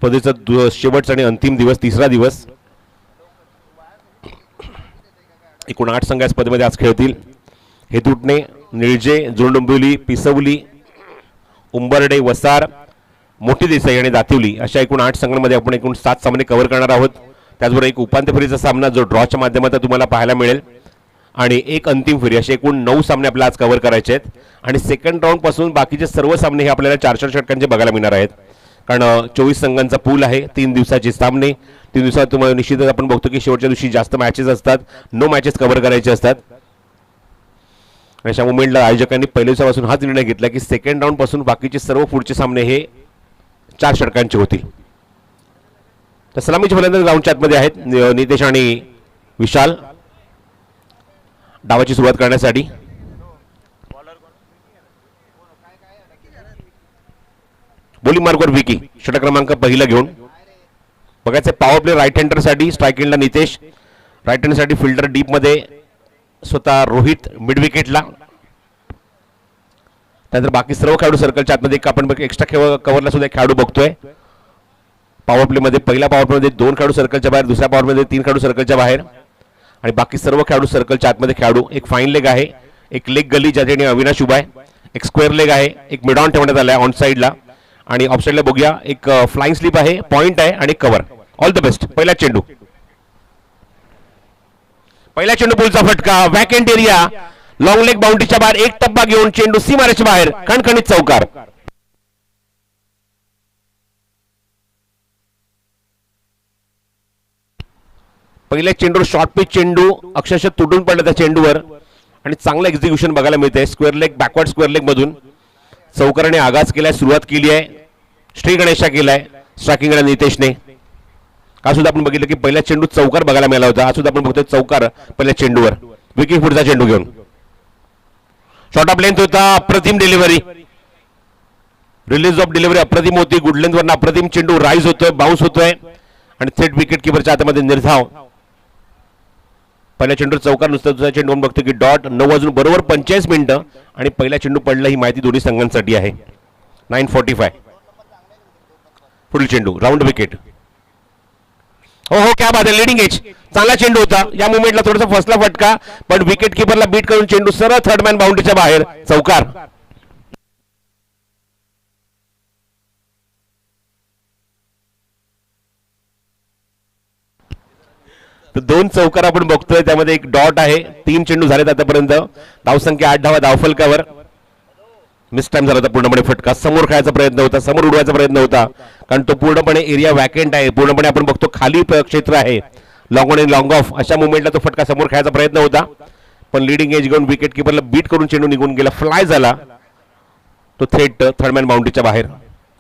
स्पर्धेचा शेवटचा आणि अंतिम दिवस, तिसरा दिवस. एकूण 8 संघ या स्पर्धेमध्ये आज खेळतील. हेतुटणे, निळजे, जोंडोंबिवली, पिसवली, उंबर्डे, वसार, मोठी देसाई आणि दातिवली अशा एकूण 8 संघांमध्ये आपण एकूण 7 सामने कव्हर करणार आहोत. त्याचबरोबर एक उपांत्य फेरीचा सामना जो ड्रॉच्या माध्यमातून तुम्हाला पाहायला मिळेल आणि एक अंतिम फेरी असे एकूण 9 सामने आपल्याला आज कव्हर करायचे आहेत. आणि सेकंड राऊंड पासून बाकीचे सर्व सामने हे आपल्याला 4-4 षटकांचे बघायला मिळणार आहेत. कारण 24 संघांचा पूल आहे. 3 दिवसाचे सामने. 3 दिवसात तुम्हाला निश्चितच आपण बघतो की शेवटच्या दिवशी जास्त मॅचेस असतात, 9 मॅचेस कव्हर करायचे असतात. अशा मुवमेंटला आयोजकांनी पहिल्या दिवसापासून हाच निर्णय घेतला की सेकंड राऊंड पासून बाकीचे सर्व पुढचे सामने हे 4 षटकांचे होतील. तर सलामीचे फलंदाज ग्राउंडच्या आतमध्ये आहेत. नितेश आणि विशाल डावाची सुरुवात करण्यासाठी. बॉलिंग मार्कवर विकी षटक क्रमांक पहिला घेऊन बघायचं. पॉवर प्ले राईट हँडरसाठी स्ट्राईक एंडला नितेश, राईट हँडसाठी फिल्डर डीप मध्ये स्वतः रोहित, मिड विकेटला. त्यानंतर बाकी सर्व खेळाडू सर्कलच्या आतमध्ये आपण एक्स्ट्रा कव्हरला सुद्धा खेळाडू बघतोय. पॉवर प्ले मध्ये पहिल्या पॉवर प्ले मध्ये 2 खेळाडू सर्कलच्या बाहेर, दुसऱ्या पॉवर मध्ये 3 खेळाडू सर्कलच्या बाहेर आणि बाकी सर्व खेळाडू सर्कलच्या आतमध्ये खेळाडू. एक फाईन लेग आहे, एक लेग गली ज्या ठिकाणी अविनाश उभा आहे, एक स्क्वेअर लेग आहे, एक मिड ऑन ठेवण्यात आला आहे ऑन साईडला आणि ऑफ साईडला बघूया एक फ्लाइंग स्लिप आहे, पॉइंट आहे आणि कव्हर. All the best. पहिला चेंडू पुलचा फटका, वॅकेंट एरिया, लॉंग लेग बाउंड्रीच्या बाहेर एक टप्पा घेऊन चेंडू सीमारेच्या बाहेर, खणखणीत चौकार. पहिल्या चेंडूवर शॉर्ट पिच चेंडू अक्षरशः तुटून पडला त्या चेंडूवर आणि चांगलं एक्झिक्युशन बघायला मिळतंय. Square leg, backward square leg मधून चौकाराने आगाज केलाय, सुरुवात केली आहे. श्री गणेशा केलाय स्ट्रायकिंगला नितेशने. का सुद्धा आपण बघितलं की पहिल्या चेंडू चौकार बघायला मिळाला होता. आज सुद्धा आपण बघतोय चौकार पहिल्या चेंडूवर. विकी पुढचा चेंडू घेऊन शॉर्ट ऑफ लेंथ होता, अप्रतिम डिलिव्हरी, रिलीज ऑफ डिलिव्हरी अप्रतिम होती. गुड लेंथ वरनं अप्रतिम चेंडू राईज होतोय, बाउन्स होतोय आणि थेट विकेट किपरच्या हातामध्ये निर्धाव. पहिल्या चेंडूवर चौकार, नुसतं दुसऱ्या चेंडूवर बघतो की डॉट. 9 वाजून बरोबर 45 मिनिटं आणि पहिला चेंडू पडला ही माहिती दोन्ही संघांसाठी आहे. 9:45. पुढील चेंडू राऊंड विकेट. हो क्या बात आहे, लीडिंग एज. चांगला चेंडू होता. या मुवमेंटला थोडासा फसला फटका पण विकेट किपरला बीट करून चेंडू सरळ थर्ड मॅन बाउंड्रीच्या बाहेर, चौकार. तर 2 चौकार आपण बघतोय, त्यामध्ये एक डॉट आहे. 3 चेंडू झालेत आतापर्यंत. धावसंख्या 8 धावा, धावफलकावर. मिस टाइम झाला होता पूर्णपणे फटका. समोर खेळायचा प्रयत्न होता, समोर उडवायचा प्रयत्न होता कारण तो पूर्णपणे एरिया वॅकेंट आहे. पूर्णपणे आपण बघतो खाली क्षेत्र आहे, लॉंग ऑन आणि लॉंग ऑफ. अशा मुवमेंटला तो फटका समोर खेळायचा प्रयत्न होता पण लीडिंग एज घेऊन विकेट किपरला बीट करून चेंडू निघून गेला, फ्लाय झाला. तो थेट थर्ड मॅन बाउंड्रीच्या बाहेर.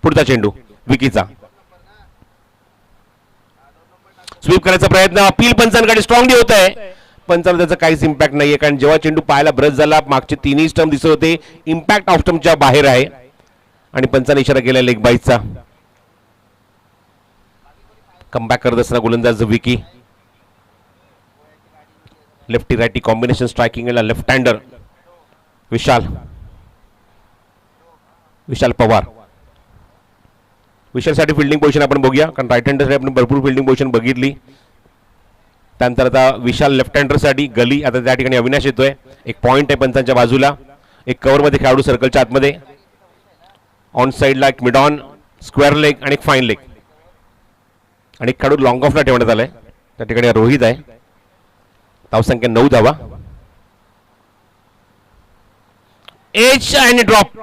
पुढचा चेंडू विकीचा. स्वीप करायचा प्रयत्न, अपील पंचांकडे स्ट्रॉंगली होत आहे. पंचाला त्याचा काहीच इम्पॅक्ट नाहीये कारण जेव्हा चेंडू पाहायला ब्रश झाला मागचे 3ही स्टंप दिसत होते, इम्पॅक्ट ऑफ स्टंपच्या बाहेर आहे आणि पंचाने इशारा केला लेग बाईटचा. कमबॅक करत असताना गोलंदाज Vicky. Lefty righty combination striking left hander Vishal Pawar. विशालसाठी फिल्डिंग पोझिशन आपण बघूया कारण राईट हँडरसाठी आपण भरपूर फिल्डिंग पोझिशन बघितली. त्यानंतर आता विशाल लेफ्ट हँडरसाठी गली. आता त्या ठिकाणी अविनाश येतोय. एक पॉइंट आहे पंचांच्या बाजूला. एक कव्हरमध्ये खेळाडू सर्कलच्या आतमध्ये. ऑन साईडला एक मिड ऑन, स्क्वेअर लेग आणि एक फाईन लेग आणि एक खेळाडू लॉंग ऑफला ठेवण्यात आलाय. त्या ठिकाणी रोहित आहे. धावसंख्या 9 धावा. एज आणि ड्रॉप.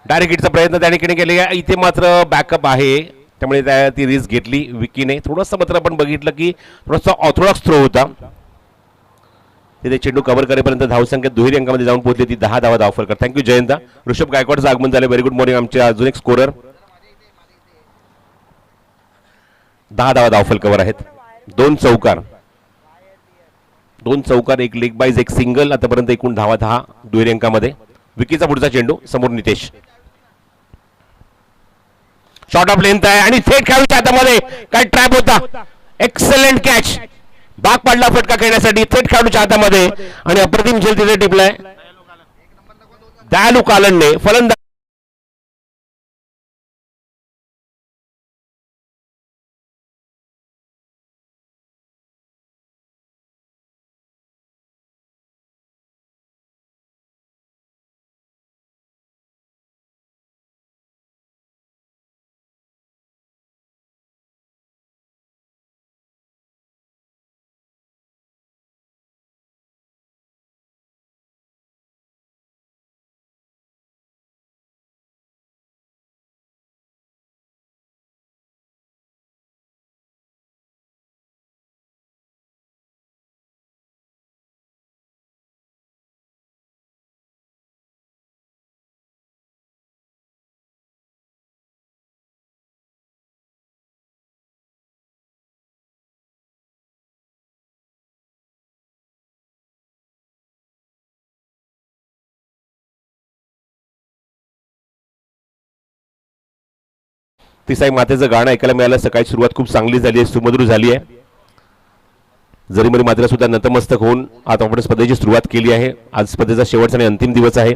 डायरेक्ट हिटचा प्रयत्न त्या ठिकाणी केला. इथे मात्र बॅकअप आहे त्यामुळे ती रिस्क घेतली विकीने. थोडंसं मात्र आपण बघितलं की थोडासा ऑर्थोडॉक्स थ्रो होता. तिथे चेंडू कव्हर करेपर्यंत धावसंख्या दुहेरी अंकामध्ये जाऊन पोहोचली ती 10 धावा धावफलक. थँक्यू जयंता. ऋषभ गायकवाडचं आगमन झालं. व्हेरी गुड मॉर्निंग आमचे अजून एक स्कोरर. 10 धावा धावफलकावर आहेत. 2 चौकार, एक लेग बाईज, एक सिंगल. आतापर्यंत एकूण धावा 10 दुहेरी अंकामध्ये. विकीचा पुढचा चेंडू समोर नितेश. शॉर्ट ऑफ लेंथ आहे आणि थेट खेळाडूच्या हातामध्ये. काय ट्रॅप होता. Excellent catch. भाग पडला फटका खेळण्यासाठी थेट खेळाडूच्या हातामध्ये आणि अप्रतिम झेल तिथे टिपलाय. दयालू कालनने फलंदाज तिसाई मातेचं गाणं ऐकायला मिळालं. सकाळी सुरुवात खूप चांगली झाली आहे, सुमधुर झाली आहे. जरीमरी मातेला सुद्धा नतमस्तक होऊन आता आपण स्पर्धेची सुरुवात केली आहे. आज स्पर्धेचा शेवटचा आणि अंतिम दिवस आहे.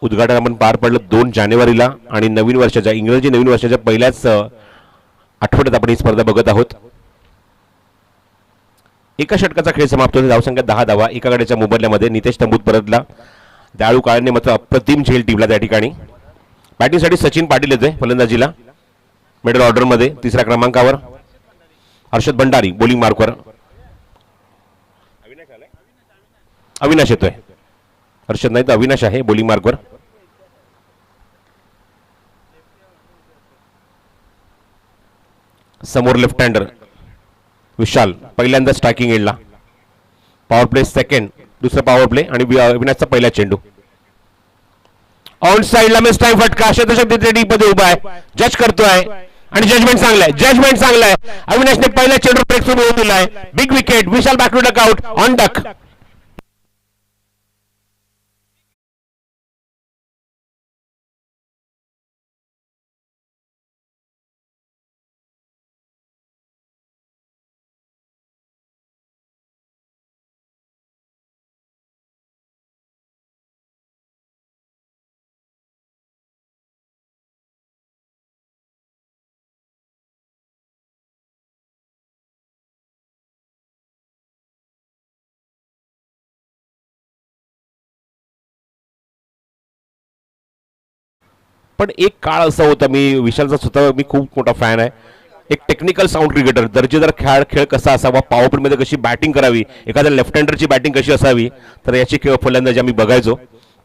उद्घाटन आपण पार पडलं 2 जानेवारीला आणि नवीन वर्षाच्या इंग्रजी नवीन वर्षाच्या पहिल्याच आठवड्यात आपण ही स्पर्धा बघत आहोत. एका षटकाचा खेळ समाप्त होतो. धावसंख्या 10 धावा एका गड्याच्या मोबदल्यामध्ये. नितेश तंबूत परतला. दयाळू काळेने मात्र अप्रतिम झेल टिपला त्या ठिकाणी. बॅटिंगसाठी सचिन पाटील येतोय फलंदाजीला मिडल ऑर्डरमध्ये 3ऱ्या क्रमांकावर. हर्षद भंडारी बॉलिंग मार्कवर. अविनाश येतोय. हर्षद नाही तर अविनाश आहे बॉलिंग मार्कवर. समोर लेफ्ट हँडर विशाल पहिल्यांदा स्ट्रायकिंग एंडला. पॉवर प्ले सेकंड, दुसरा पॉवर प्ले आणि अविनाशचा पहिला चेंडू. ऑन साइडला मिस टाइम फटका. शतशक तिथे डीप मध्ये उभा आहे. जज करतोय आणि जजमेंट चांगलं आहे. जजमेंट चांगलं आहे. अविनाशने पहिला चेंडू ब्रेक थ्रू मिळवून दिलाय. Big wicket. Vishal back to duck out on duck. पण एक काळ असा होता, मी विशालचा स्वतः मी खूप मोठा फॅन आहे. एक टेक्निकल साऊंड क्रिकेटर, दर्जेदार खेळ कसा असावा, पॉवर प्लेमध्ये कशी बॅटिंग करावी, एखाद्या लेफ्ट हँडरची बॅटिंग कशी असावी, तर याची फलंदाजी आम्ही बघायचो.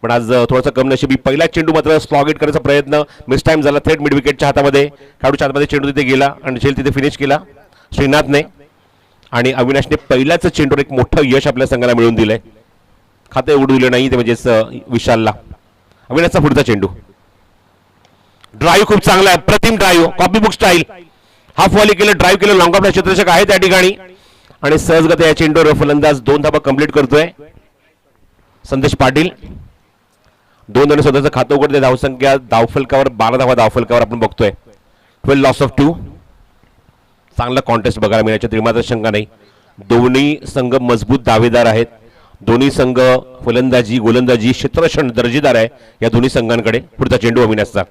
पण आज थोडासा कमनशिबी. पहिला चेंडू मात्र स्लॉग करायचा प्रयत्न मिस टाइम झाला. थेट मिड विकेटच्या हातामध्ये, खेळाडूच्या हातामध्ये चेंडू तिथे गेला आणि झेल तिथे फिनिश केला श्रीनाथने. आणि अविनाशने पहिल्याच चेंडूवर एक मोठं यश आपल्या संघाला मिळवून दिलंय. खातं उडू दिलं नाही ते म्हणजेच विशालला. अविनाशचा पुढचा चेंडू. ड्राईव्ह खूप चांगला आहे, Pratim drive, copy book style. Half volley केलं, ड्राईव्ह केलं, लॉंग ऑफला क्षेत्ररक्षक आहे त्या ठिकाणी आणि सहजगत या चेंडूवर फलंदाज 2 धावा कंप्लीट करतोय संदेश पाटील. 2 धावांनी स्वतःचं खातं उघडते. धावसंख्या धावफलकावर 12 धावा धावफलकावर आपण बघतोय. 12 लॉस ऑफ 2. चांगला कॉन्टेस्ट बघायला मिळायच्या त्रिमात्र शंका नाही. दोन्ही संघ मजबूत दावेदार आहेत. दोन्ही संघ फलंदाजी गोलंदाजी क्षेत्ररक्षण दर्जेदार आहे या दोन्ही संघांकडे. पुढचा चेंडू अविनाशचा.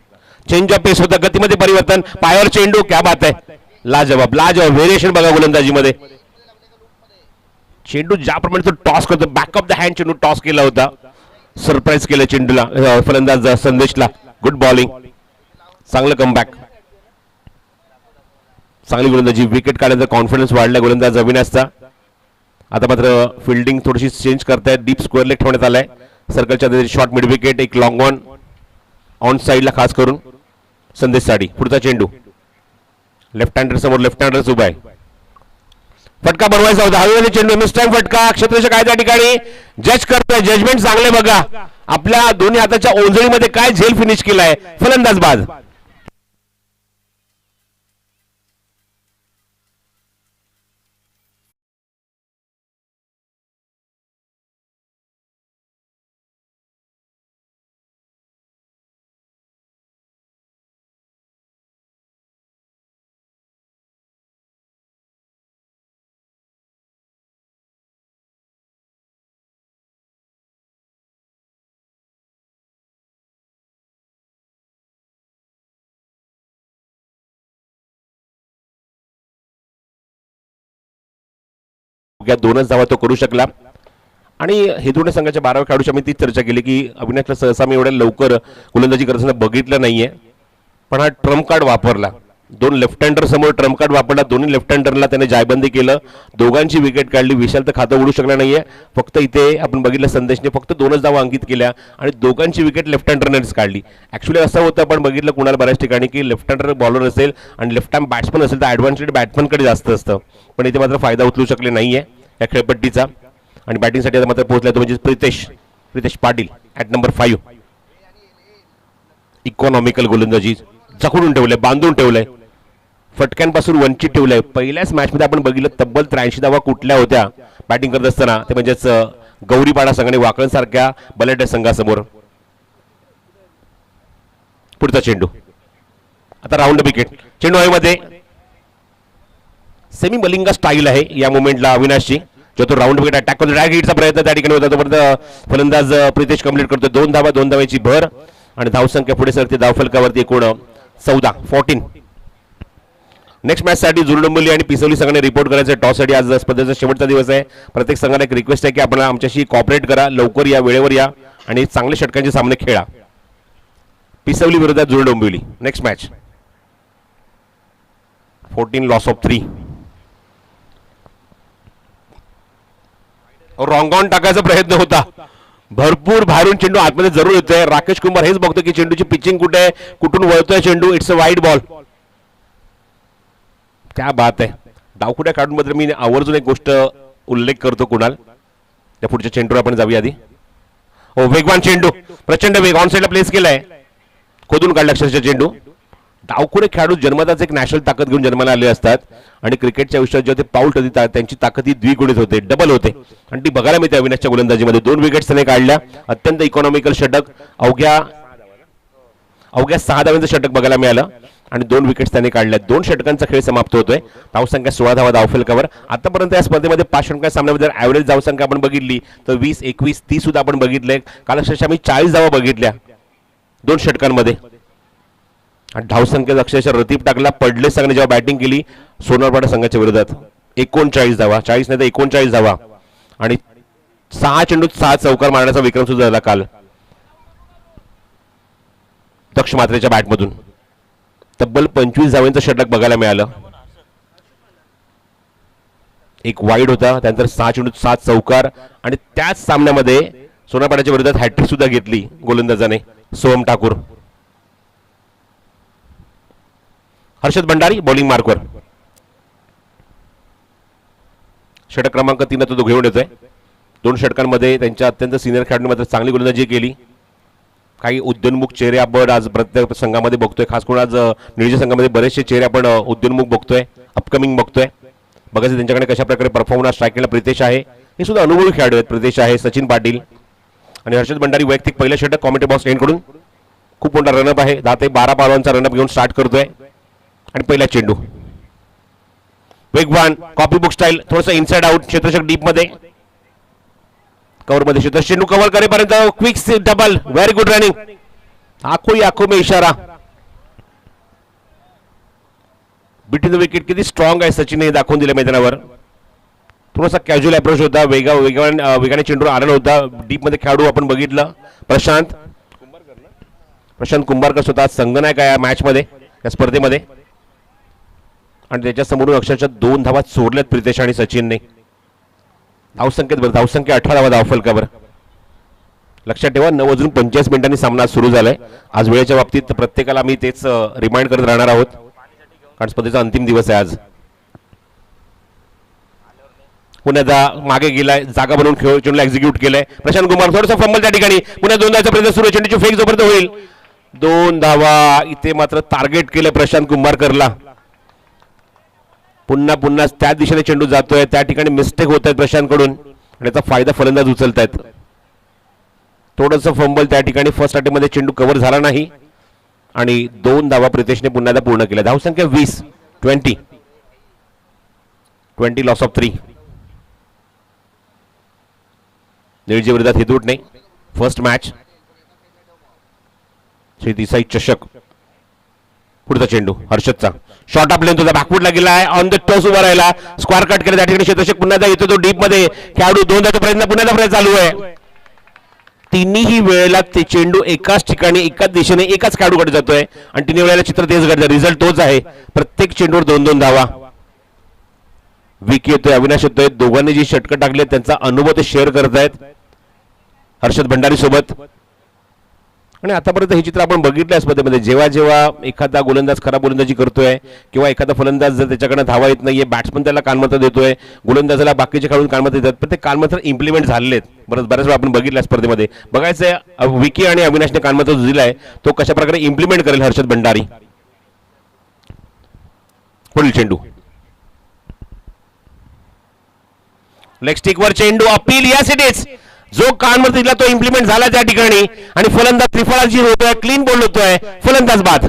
चेंज ऑफ पेस होता, गतीमध्ये परिवर्तन, पायावर चेंडू. क्या बात आहे, लाजवाब लाजवाब व्हेरिएशन बघा गोलंदाजीमध्ये. चेंडू ज्याप्रमाणे तो टॉस करतो, बॅक ऑफ द हँड चेंडू टॉस केला होता. सरप्राईज केलं चेंडूला फलंदाज संदेशला. गुड बॉलिंग, चांगलं कमबॅक, चांगली गोलंदाजी. विकेट काढण्याचा कॉन्फिडन्स वाढला गोलंदाज अविनाशचा. आता मात्र फिल्डिंग थोडीशी चेंज करतायत. डीप स्क्वेअर लेग ठेवण्यात आलाय सर्कलच्या. शॉर्ट मिड विकेट, एक लॉंग ऑन साइडला खास करून संदेश साडी. पुढचा चेंडू लेफ्ट हँडर समोर, लेफ्ट हँडर उभा आहे. फटका बनवायचा होता, हवेने चेंडू, मिस टाइम फटका. क्षेत्ररक्षक आहे त्या ठिकाणी, जज करतोय. जजमेंट चांगले बघा. आपल्या दोन्ही हाताच्या ओंजळीमध्ये काय झेल फिनिश केलाय फलंदाज बाद. दोनच धावा तो करू शकला. आणि हे दोन्ही संघाच्या 12व्या खेळाडूची आम्ही तीच चर्चा केली की अविनाशला सहसा मी एवढ्या लवकर गोलंदाजी करताना बघितलं नाहीये, पण हा ट्रम्प कार्ड वापरला. 2 लेफ्ट हँडर समोर ट्रम्प कार्ड वापरला. दोन्ही लेफ्ट हँडरला त्याने जायबंदी केलं. दोघांची विकेट काढली. विशाल तर खातं उडू शकला नाहीये. फक्त इथे आपण बघितलं संदेशने फक्त 2च धावा अंकित केल्या आणि दोघांची विकेट लेफ्ट हँडरनेच काढली. ऍक्च्युली असं होतं, आपण बघितलं कुणाला बऱ्याच ठिकाणी की लेफ्ट हँडर बॉलर असेल आणि लेफ्ट हँड बॅट्समन असेल तर ॲडव्हान्टेज बॅट्समनकडे जास्त असतं, पण इथे मात्र फायदा उचलू शकले नाहीये या खेळपट्टीचा. आणि बॅटिंगसाठी आता मात्र पोहोचला तो म्हणजे Pritesh Patil at number 5. Economical गोलंदाजी, जखडून ठेवलंय, बांधून ठेवलंय, फटक्यांपासून वंचित ठेवलंय. पहिल्याच मॅचमध्ये आपण बघितलं तब्बल 83 धावा कुठल्या होत्या बॅटिंग करत असताना, ते म्हणजेच गौरीपाडा संघाने वाकळसारख्या बलाढ्य संघासमोर. पुढचा चेंडू आता राऊंड विकेट. चेंडू हवेमध्ये. सेमी मलिंगा स्टाईल आहे या मोमेंटला अविनाशची, जो तो राऊंड विकेट अटॅक करतो. डायरेक्ट हिटचा प्रयत्न त्या ठिकाणी होता, तोपर्यंत फलंदाज प्रितेश कंप्लीट करतो. 2 धावा, 2 धावांची भर आणि धावसंख्या पुढे सरते धावफलकावरती एकूण 14. नेक्स्ट मॅच साठी जुरडोंबिवली आणि पिसवली संघाने रिपोर्ट करायचं. टॉस साठी आज स्पर्धेचा शेवटचा दिवस आहे. प्रत्येक संघाला एक रिक्वेस्ट आहे की आपण आमच्याशी कॉपरेट करा, लवकर या, वेळेवर या आणि चांगल्या षटकांचे सामने खेळा. पिसवली विरोधात जुरडोंबिवली. Next match 14 loss of 3. Wrong on टाकायचा प्रयत्न होता, भरपूर बाहेरून चेंडू आतमध्ये जरूर येतोय. राकेश कुमार हेच बघतो की चेंडूची पिचिंग कुठे आहे, कुठून वळतोय चेंडू. It's a wide ball. क्या बात आहे. डावकुट्या काढून बद्दल मी आवर्जून एक गोष्ट उल्लेख करतो कुणाल. त्या पुढच्या चेंडूवर आपण जाऊया आधी. हो, वेगवान चेंडू, प्रचंड वेग, ऑन साईडला प्लेस केलाय, खोदून काढला अक्षरशः चेंडू. डावखुरे खेळाडू जन्मताच एक नॅशनल ताकद घेऊन जन्माला आले असतात आणि क्रिकेटच्या आयुष्यात जेव्हा ते पाऊल ठरते त्यांची ताकद ही द्विगुणित होते, डबल होते आणि ती बघायला मिळते अविनाशच्या गोलंदाजीमध्ये. 2 विकेट्स त्याने काढल्या. अत्यंत इकॉनॉमिकल षटक, अवघ्या 6 धावांचं षटक बघायला मिळालं आणि 2 विकेट्स त्याने काढल्या. 2 षटकांचा खेळ समाप्त होतोय. धावसंख्या 16 धावा धावफलकावर. आतापर्यंत या स्पर्धेमध्ये 5 षटकांच्या सामन्यामध्ये ॲव्हरेज धावसंख्या आपण बघितली तर 20, 21, 30 सुद्धा आपण बघितले. काल अक्षरशः आम्ही 40 धावा बघितल्या 2 षटकांमध्ये. आणि धावसंख्येत अक्षरशः रतीप टाकला. पडले संघाने जेव्हा बॅटिंग केली सोनारपाडा संघाच्या विरोधात 39 धावा, 40 नाही तर 39 धावा आणि 6 चेंडूत 6 चौकार मारण्याचा विक्रम सुद्धा झाला काल दक्ष मात्रेच्या बॅटमधून. तब्बल 25 धावांचं षटक बघायला मिळालं. एक वाईड होता, त्यानंतर 6 चेंडूत 7 चौकार आणि त्याच सामन्यामध्ये सोनारपाड्याच्या विरोधात हॅट्रिक सुद्धा घेतली गोलंदाजाने सोहम ठाकूर. हर्षद भंडारी बॉलिंग मार्कवर. षटक क्रमांक 3 तो घेऊन येतोय. 2 षटकांमध्ये त्यांच्या अत्यंत सिनियर खेळाडूंनी मात्र चांगली गोलंदाजी केली. काही उद्योन्मुख चेहरे आपण आज प्रत्येक संघामध्ये बघतोय, खास करून आज निळजे संघामध्ये बरेचसे चेहरे आपण उद्योन्मुख बघतोय, अपकमिंग बघतोय. बघायचं त्यांच्याकडे कशा प्रकारे परफॉर्मन्स स्ट्रायकिंगला प्रितेश आहे, हे सुद्धा अनुभवी खेळाडू आहेत. प्रितेश आहे, सचिन पाटील आणि हर्षद भंडारी वैयक्तिक पहिलं षटक कॉमेंट्री बॉक्स एंडकडून. खूप मोठा रनअप आहे, 10 ते 12 पावलांचा रनअप घेऊन स्टार्ट करतोय. आणि पहिला चेंडू वेगवान कॉपी बुक स्टाईल, थोडंसं इनसाइड आउट, क्षेत्ररक्षक डीप मध्ये, कव्हर मध्ये क्षेत्र, चेंडू कव्हर करेपर्यंत quick double, very good running. आखो में इशारा. बिटवीन द विकेट किती स्ट्रॉंग आहे सचिन हे दाखवून दिलं मैदानावर. थोडासा कॅज्युअल अप्रोच होता, वेगाने चेंडू आलेला होता. डीप मध्ये खेळाडू आपण बघितलं प्रशांत कुंभारकर स्वतः संघनायक आहे या मॅच मध्ये, या स्पर्धेमध्ये. आणि त्याच्या समोरून अक्षरशः 2 धावा चोरल्यात प्रितेश आणि सचिनने. धावसंख्या 18 धावा धावफलकावर. लक्षात ठेवा 9:45 मिनिटांनी सामना सुरू झालाय. आज वेळेच्या बाबतीत प्रत्येकाला मी तेच रिमाइंड करत राहणार आहोत, कारण स्पर्धेचा अंतिम दिवस आहे आज. पुन्हा मागे गेलाय, जागा बनवून खेळ चेंडूला एक्झिक्यूट केलाय प्रशांत कुमार. थोडासा फंबल त्या ठिकाणी. पुन्हा 2 धावाचा प्रयत्न सुरू, चेंडूची फेक जोपर्यंत होईल 2 धावा. इथे मात्र टार्गेट केलं प्रशांत कुंभारकरला. पुन्हा त्या दिशेने चेंडू जातोय, त्या ठिकाणी मिस्टेक होत आहेत प्रशांत कडून आणि त्याचा फायदा फलंदाज उचलतायत. थोडंसं फंबल त्या ठिकाणी. फर्स्ट अटेम्प्ट मध्ये चेंडू कव्हर झाला नाही आणि 2 धावा प्रितेशने पुन्हा पूर्ण केल्या. धावसंख्या 20 लॉस ऑफ 3. निळजे विरोधात हितूटणे फर्स्ट मॅच. श्री देसाई चषक. पुढचा चेंडू हर्षदचा, शॉर्ट ऑफ लेंथ होता, बॅकवूडला गेलाय, ऑन द टॉस उभा राहिला, स्क्वेअर कट केला. त्या ठिकाणी क्षेत्ररक्षक पुन्हा येतो तो डीप मध्ये. खेळाडू 2 धावाचा प्रयत्न, पुन्हा चालू आहे. तिन्ही वेळेला ते चेंडू एकाच ठिकाणी, एकाच दिशेने, एकाच खेळाडूकडे जातोय आणि तिन्ही वेळेला चित्र तेच घडतं. रिझल्ट तोच आहे. प्रत्येक चेंडूवर 2-2 धावा. विकी येतोय, अविनाश येतोय. दोघांनी जी षटकं टाकले त्यांचा अनुभव ते शेअर करतायत हर्षद भंडारी सोबत. आणि आतापर्यंत हे चित्र आपण बघितलं स्पर्धेमध्ये. जेव्हा जेव्हा एखादा गोलंदाज खराब गोलंदाजी करतोय किंवा एखादा फलंदाज जर त्याच्याकडे धावा येत नाहीये, बॅट्समन त्याला कानमंत्र देतोय, गोलंदाजाला बाकीचे खेळून कानमंत्र देतात, पण ते कानमंत्र इम्प्लिमेंट झालेले आहेत. बऱ्याच वेळा आपण बघितलं स्पर्धेमध्ये. बघायचंय विकी आणि अविनाशने कानमंत्र जो दिलाय तो कशा प्रकारे इम्प्लिमेंट करेल हर्षद भंडारी. पुढील चेंडू लेग स्टिकवर चेंडू, अपील. Yes it is. जो कानमंत्र दिला तो इम्प्लिमेंट झाला त्या ठिकाणी आणि फलंदाज त्रिफळाची होतोय, क्लीन बॉल होतोय, फलंदाज बाद.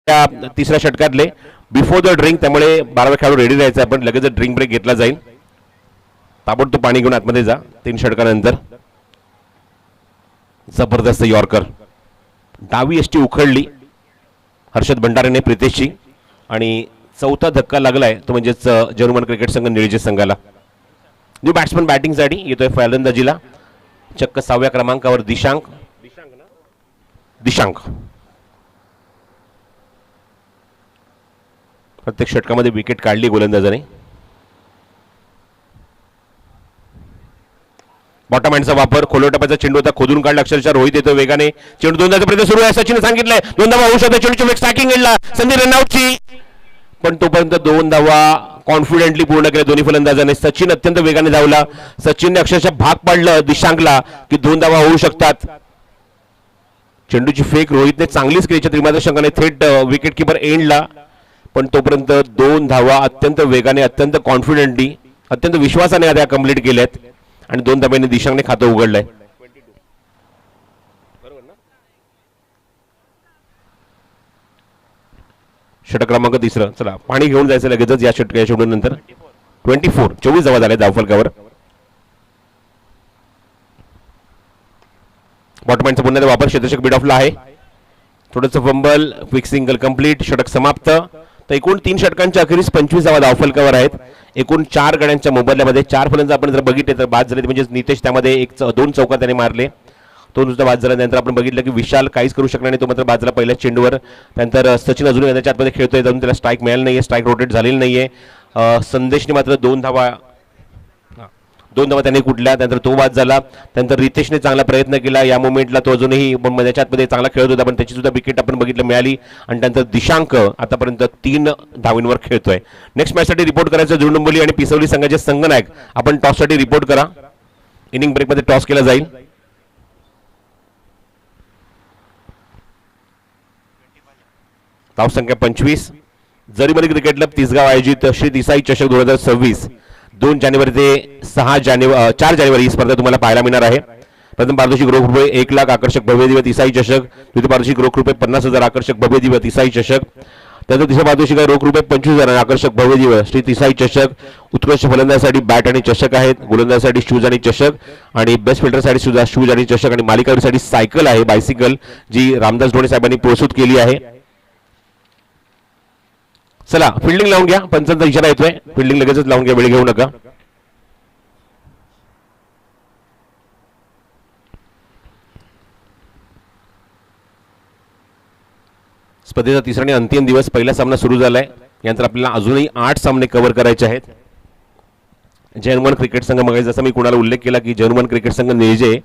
त्या तिसऱ्या षटकातले बिफोर द ड्रिंक, त्यामुळे 12 खेळाडू रेडी राहायचं आहे. पण लगेच ड्रिंक ब्रेक घेतला जाईल. ताबडतोब पाणी घेऊन आतमध्ये जा. 3 षटकानंतर जबरदस्त यॉर्कर, डावी यष्टी उखडली हर्षद भंडारेने प्रितेशची, आणि चौथा धक्का लागलाय तो म्हणजेच जर्मन क्रिकेट संघ निळजे संघाला. न्यू बॅट्समन बॅटिंगसाठी येतोय फलंदाजीला, चक्क 6व्या क्रमांकावर दिशांक. प्रत्येक षटकामध्ये विकेट काढली गोलंदाजाने. बॉटम हँडचा वापर, खोलोटप्प्याचा चेंडू होता, खोदून काढला अक्षरशः. रोहित येतो वेगाने, चेंडू दोनदाचा प्रयत्न सुरू आहे. सचिन सांगितलंय 2 धावा होऊ शकतो. चेंडूची वेग स्ट्रायकिंग गेला, संधी रनआउटची, पण तोपर्यंत 2 धावा कॉन्फिडेंटली पूर्ण केल्या दोन्ही फलंदाजांनी. सचिन अत्यंत वेगाने धावला. सचिनने अक्षरशः भाग पाडलं दिशांकला की 2 धावा होऊ शकतात. चेंडूची फेक रोहितने चांगलीच केली त्रिमात्र संघाने थेट विकेट किपर एंडला, पण तोपर्यंत 2 धावा अत्यंत वेगाने, अत्यंत कॉन्फिडेंटली, अत्यंत विश्वासाने आता कंप्लीट केल्यात आणि 2 धाब्यांनी दिशांकने खातं उघडलंय. षटक क्रमांक 3. चला पाणी घेऊन जायचं लगेचच या षटकानंतर. 24 धावा झाल्या धावफलकावर. बॉटमॅनचा पुन्हा वापर, क्षेत्ररक्षक बीड ऑफला आहे. थोडंसं फंबल, क्विक सिंगल कंप्लीट, षटक समाप्त. तर एकूण 3 षटकांच्या अखेरीस 25 धावा धावफलकावर आहेत. एकूण 4 गड्यांच्या मोबदल्यामध्ये 4 फलंदाज आपण जर बघितले तर बाद झाले, म्हणजे नितेश त्यामध्ये 2 चौकार त्याने मारले, तो नुसता बाद झाला. नंतर आपण बघितलं की विशाल काहीच करू शकला नाही, तो मात्र बाद झाला पहिल्याच चेंडूवर. त्यानंतर सचिन अजूनही मैदानाच्या आतमध्ये खेळतोय, जाऊन त्याला स्ट्राईक मिळाली नाहीये, स्ट्राईक रोटेट झालेली नाहीये. संदेशने मात्र 2 धावा त्याने कुठल्या, त्यानंतर तो बाद झाला. त्यानंतर रितेशने चांगला प्रयत्न केला या मोमेंटला, तो अजूनही मैदानाच्या आतमध्ये चांगला खेळत होता, पण त्याची सुद्धा विकेट आपण बघितलं मिळाली. आणि त्यानंतर दिशांक आतापर्यंत 3 धावींवर खेळतोय. नेक्स्ट मॅचसाठी रिपोर्ट करायचं जुळुंबोली आणि पिसवली संघाचे संघनायक. आपण टॉससाठी रिपोर्ट करा. इनिंग ब्रेकमध्ये टॉस केला जाईल. धावसंख्या 25. जरीमली क्रिकेट क्लब तिसगाव आयोजित श्री देसाई चषक 2026 2 जानेवारी ते 4 जानेवारी ही स्पर्धा तुम्हाला पाहायला मिळणार आहे. प्रथम पारितोषिक रोख रुपये 1 लाख आकर्षक भव्यदिव्य तिसाई चषक. द्वितीय पारितोषिक रोख रुपये 50,000 आकर्षक भव्यदिव्य तिसाई चषक. त्यानंतर तिसऱ्या पारितोषिक रोख रुपये 25,000 आकर्षक भव्यदिव्य श्री तिसाई चषक. उत्कृष्ट फलंदाजासाठी बॅट आणि चषक आहेत, गोलंदाजासाठी शूज आणि चषक, आणि बेस्ट फिल्डरसाठी सुद्धा शूज आणि चषक, आणि मालिकावीरसाठी सायकल आहे, बायसिकल, जी रामदास ढोणे साहेबांनी प्रस्तुत केली आहे. चला फिल्डिंग लावून घ्या. पंचांचा इशारा येतोय, फिल्डिंग लगेचच लावून घ्या, वेळ घेऊ नका. स्पर्धेचा तिसरा आणि अंतिम दिवस, पहिला सामना सुरू झालाय. यानंतर आपल्याला अजूनही 8 सामने कव्हर करायचे आहेत. जर्मन क्रिकेट संघ, मग जसं मी कुणाला उल्लेख केला की जर्मन क्रिकेट संघ निळजे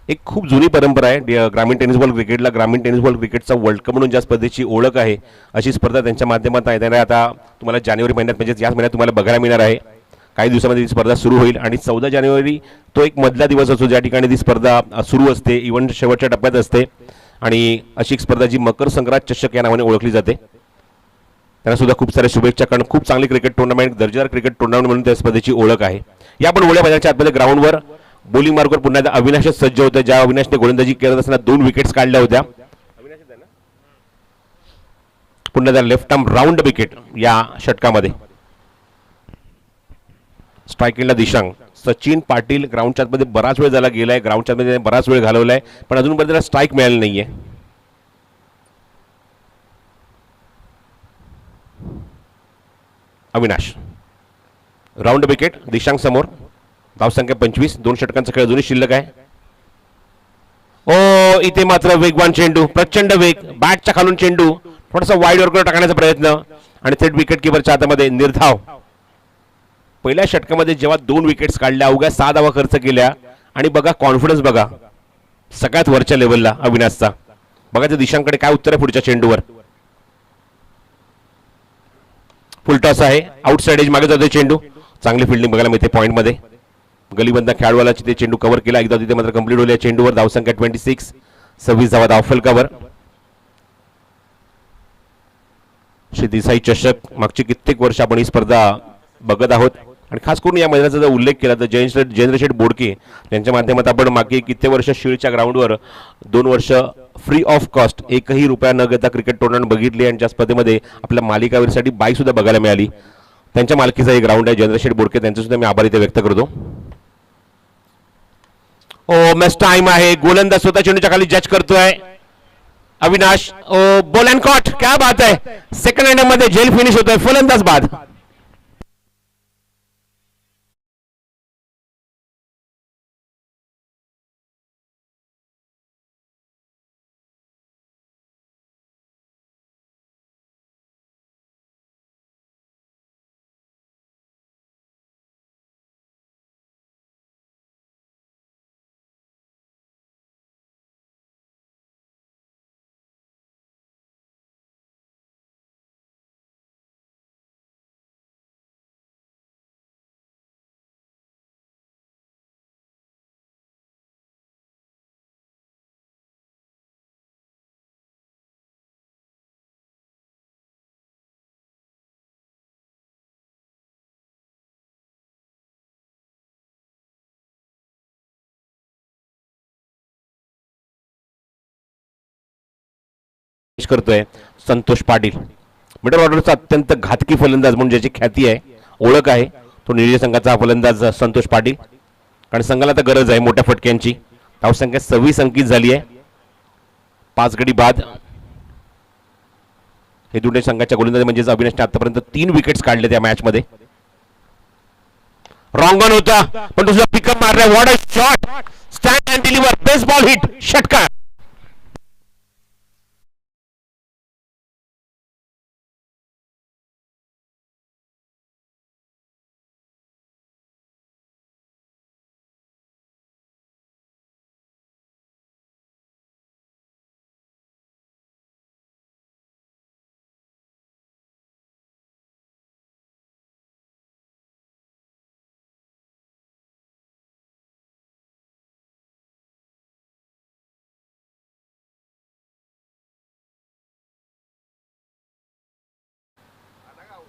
एक खूप जुनी परंपरा आहे ग्रामीण टेनिस बॉल क्रिकेटला. ग्रामीण टेनिस बॉल क्रिकेटचा वर्ल्ड कप म्हणून ज्या स्पर्धेची ओळख आहे, अशी स्पर्धा त्यांच्या माध्यमातून आहे. त्याने आता तुम्हाला जानेवारी महिन्यात, म्हणजे याच महिन्यात तुम्हाला बघायला मिळणार आहे. काही दिवसामध्ये ही स्पर्धा सुरू होईल आणि 14 जानेवारी तो एक मधला दिवस असतो ज्या ठिकाणी ती स्पर्धा सुरू असते, इव्हेंट शेवटच्या टप्प्यात असते. आणि अशी एक स्पर्धा जी मकर संक्रांत चषक या नावाने ओळखली जाते. त्यांना सुद्धा खूप साऱ्या शुभेच्छा, कारण खूप चांगली क्रिकेट टुर्नामेंट, दर्जेदार क्रिकेट टुर्नामेंट म्हणून त्या स्पर्धेची ओळख आहे. या पण ओळ्या मैदानाच्या आतमध्ये ग्राउंडवर बॉलिंग मार्कवर पुन्हा एकदा अविनाशच सज्ज होते, ज्या अविनाशने गोलंदाजी करत असताना 2 विकेट्स काढल्या होत्या. पुन्हा एकदा लेफ्ट आर्म राऊंड विकेट या षटकामध्ये. स्ट्रायकिंगला दिशांक. सचिन पाटील ग्राउंडच्या आतमध्ये बराच वेळ झाला गेलाय, ग्राउंडच्या आतमध्ये बराच वेळ घालवलाय, पण अजूनपर्यंत त्याला स्ट्राईक मिळाली नाहीये. अविनाश राऊंड विकेट, दिशांक समोर. धावसंख्या 25. 2 षटकांचा खेळ अजूनही शिल्लक आहे. ओ इथे मात्र वेगवान चेंडू, प्रचंड वेग, बॅटच्या खालून चेंडू, थोडासा वाईड वर्कवर टाकण्याचा प्रयत्न आणि थेट विकेट किपरच्या हातामध्ये निर्धाव. पहिल्या षटकामध्ये जेव्हा 2 विकेट्स काढल्या, अवघ्या 6 धावा खर्च केल्या, आणि बघा कॉन्फिडन्स बघा सगळ्यात वरच्या लेवलला अविनाशचा. बघा त्या दिशांकडे काय उत्तर आहे पुढच्या चेंडूवर. फुलटॉस आहे, आउटसाइड एज मागे जातोय चेंडू. चांगली फिल्डिंग बघायला मिळते पॉईंटमध्ये. गलीबंद खेळाडूला ते चेंडू कव्हर केला, एकदा तिथे मात्र कंप्लीट होईल. चेंडूवर धावसंख्या 26. 26 धावा धावफलकावर. श्री देसाई चषक, मागची कित्येक वर्ष आपण ही स्पर्धा बघत आहोत. आणि खास करून या मैदानाचा जर उल्लेख केला तर जयेंद्र शेठ बोडके यांच्या माध्यमात आपण मागे किती वर्ष शिळच्या ग्राउंडवर 2 वर्ष फ्री ऑफ कॉस्ट एकही रुपया न घेता क्रिकेट टुर्नामेंट बघितली आणि ज्या स्पर्धेमध्ये आपल्या मालिकावीरसाठी बाईक सुद्धा बघायला मिळाली. त्यांच्या मालकीचा एक ग्राउंड आहे जयेंद्र शेठ बोडके, त्यांचे सुद्धा मी आभार इथे व्यक्त करतो. ओ मस्त टाइम आहे, गोलंदाज स्वतः चेंडूच्या खाली जज करतोय अविनाश. ओ बॉल अँड कॉट, क्या बात आहे, सेकंड इनिंग मध्ये झेल फिनिश होतोय, फलंदाज बाद. करतोय संतोष पाटील, मिडल ऑर्डरचा अत्यंत घातकी फलंदाज म्हणून ज्याची ख्याती आहे, ओळख आहे, तो निळी संघाचा फलंदाज संतोष पाटील. कारण संघाला तर गरज आहे मोठ्या फटक्यांची. धावसंख्या 26 अंकित झाली आहे, 5 गडी बाद. हे दोन्ही संघाच्या गोलंदाजी म्हणजेच अविनाशने आतापर्यंत 3 विकेट्स काढले त्या मॅच मध्ये. रॉंग ऑन होता पण तुझा पिकअप मारलाय, what a shot, stand and deliver, base ball hit, षटकार.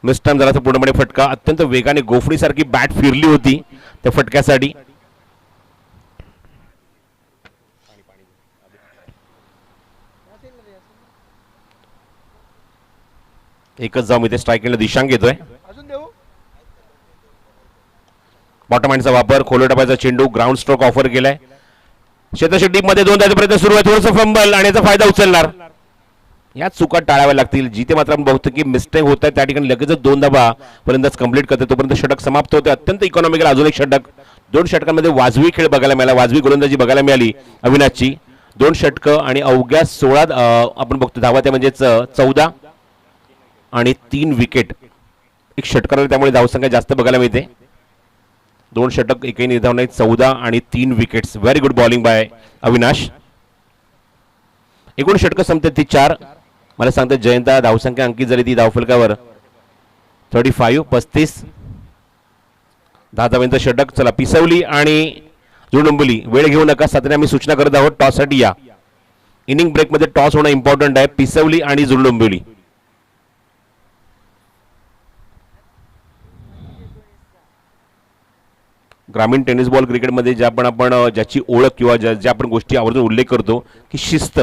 मिस टाइम झाला तर पूर्णपणे फटका. अत्यंत वेगाने गोफडीसारखी बॅट फिरली होती त्या फटक्यासाठी. एकच जाऊन इथे स्ट्राईकला दिशांक घेतोय. बॉटम हँडचा वापर, खोलवर टप्प्याचा चेंडू, ग्राउंड स्ट्रोक ऑफर केलाय. क्षेत्ररक्षक डीप मध्ये 2 प्रयत्न सुरू आहे, थोडंसं फंबल आणि याचा फायदा उचलणार. या चुका टाळाव्या लागतील. जिथे मात्र आपण बघतो की मिस्टेक होत आहे त्या ठिकाणी लगेचच 2 धावा फलंदाज कंप्लीट करते, तोपर्यंत षटक समाप्त होते. अत्यंत इकॉनॉमिकल अजून एक षटक. 2 षटकांमध्ये वाजवी खेळ बघायला मिळाला, वाजवी गोलंदाजी बघायला मिळाली अविनाशची. 2 षटकं आणि अवघ्या 16 आपण बघतो धावा, त्या म्हणजेच 14 आणि 3 विकेट एक षटकार, त्यामुळे धावसंख्या जास्त बघायला मिळते. 2 षटक एकही निर्धाव नाही, 14 आणि 3 wickets. Very good bowling bye Avinash. एकूण षटकं संपते ती 4. मला सांगतात जयंता धावसंख्या अंकित झाली ती धावफलकावर 35 10 धावांचं षटक. चला पिसवली आणि जुळुंबली, वेळ घेऊ नका, साधारण आम्ही सूचना करत आहोत टॉससाठी या. इनिंग ब्रेकमध्ये टॉस होणं इम्पॉर्टंट आहे. पिसवली आणि जुळुंबली. ग्रामीण टेनिस बॉल क्रिकेटमध्ये आपण ज्याची ओळख किंवा ज्या आपण गोष्टी आवर्जून उल्लेख करतो की शिस्त.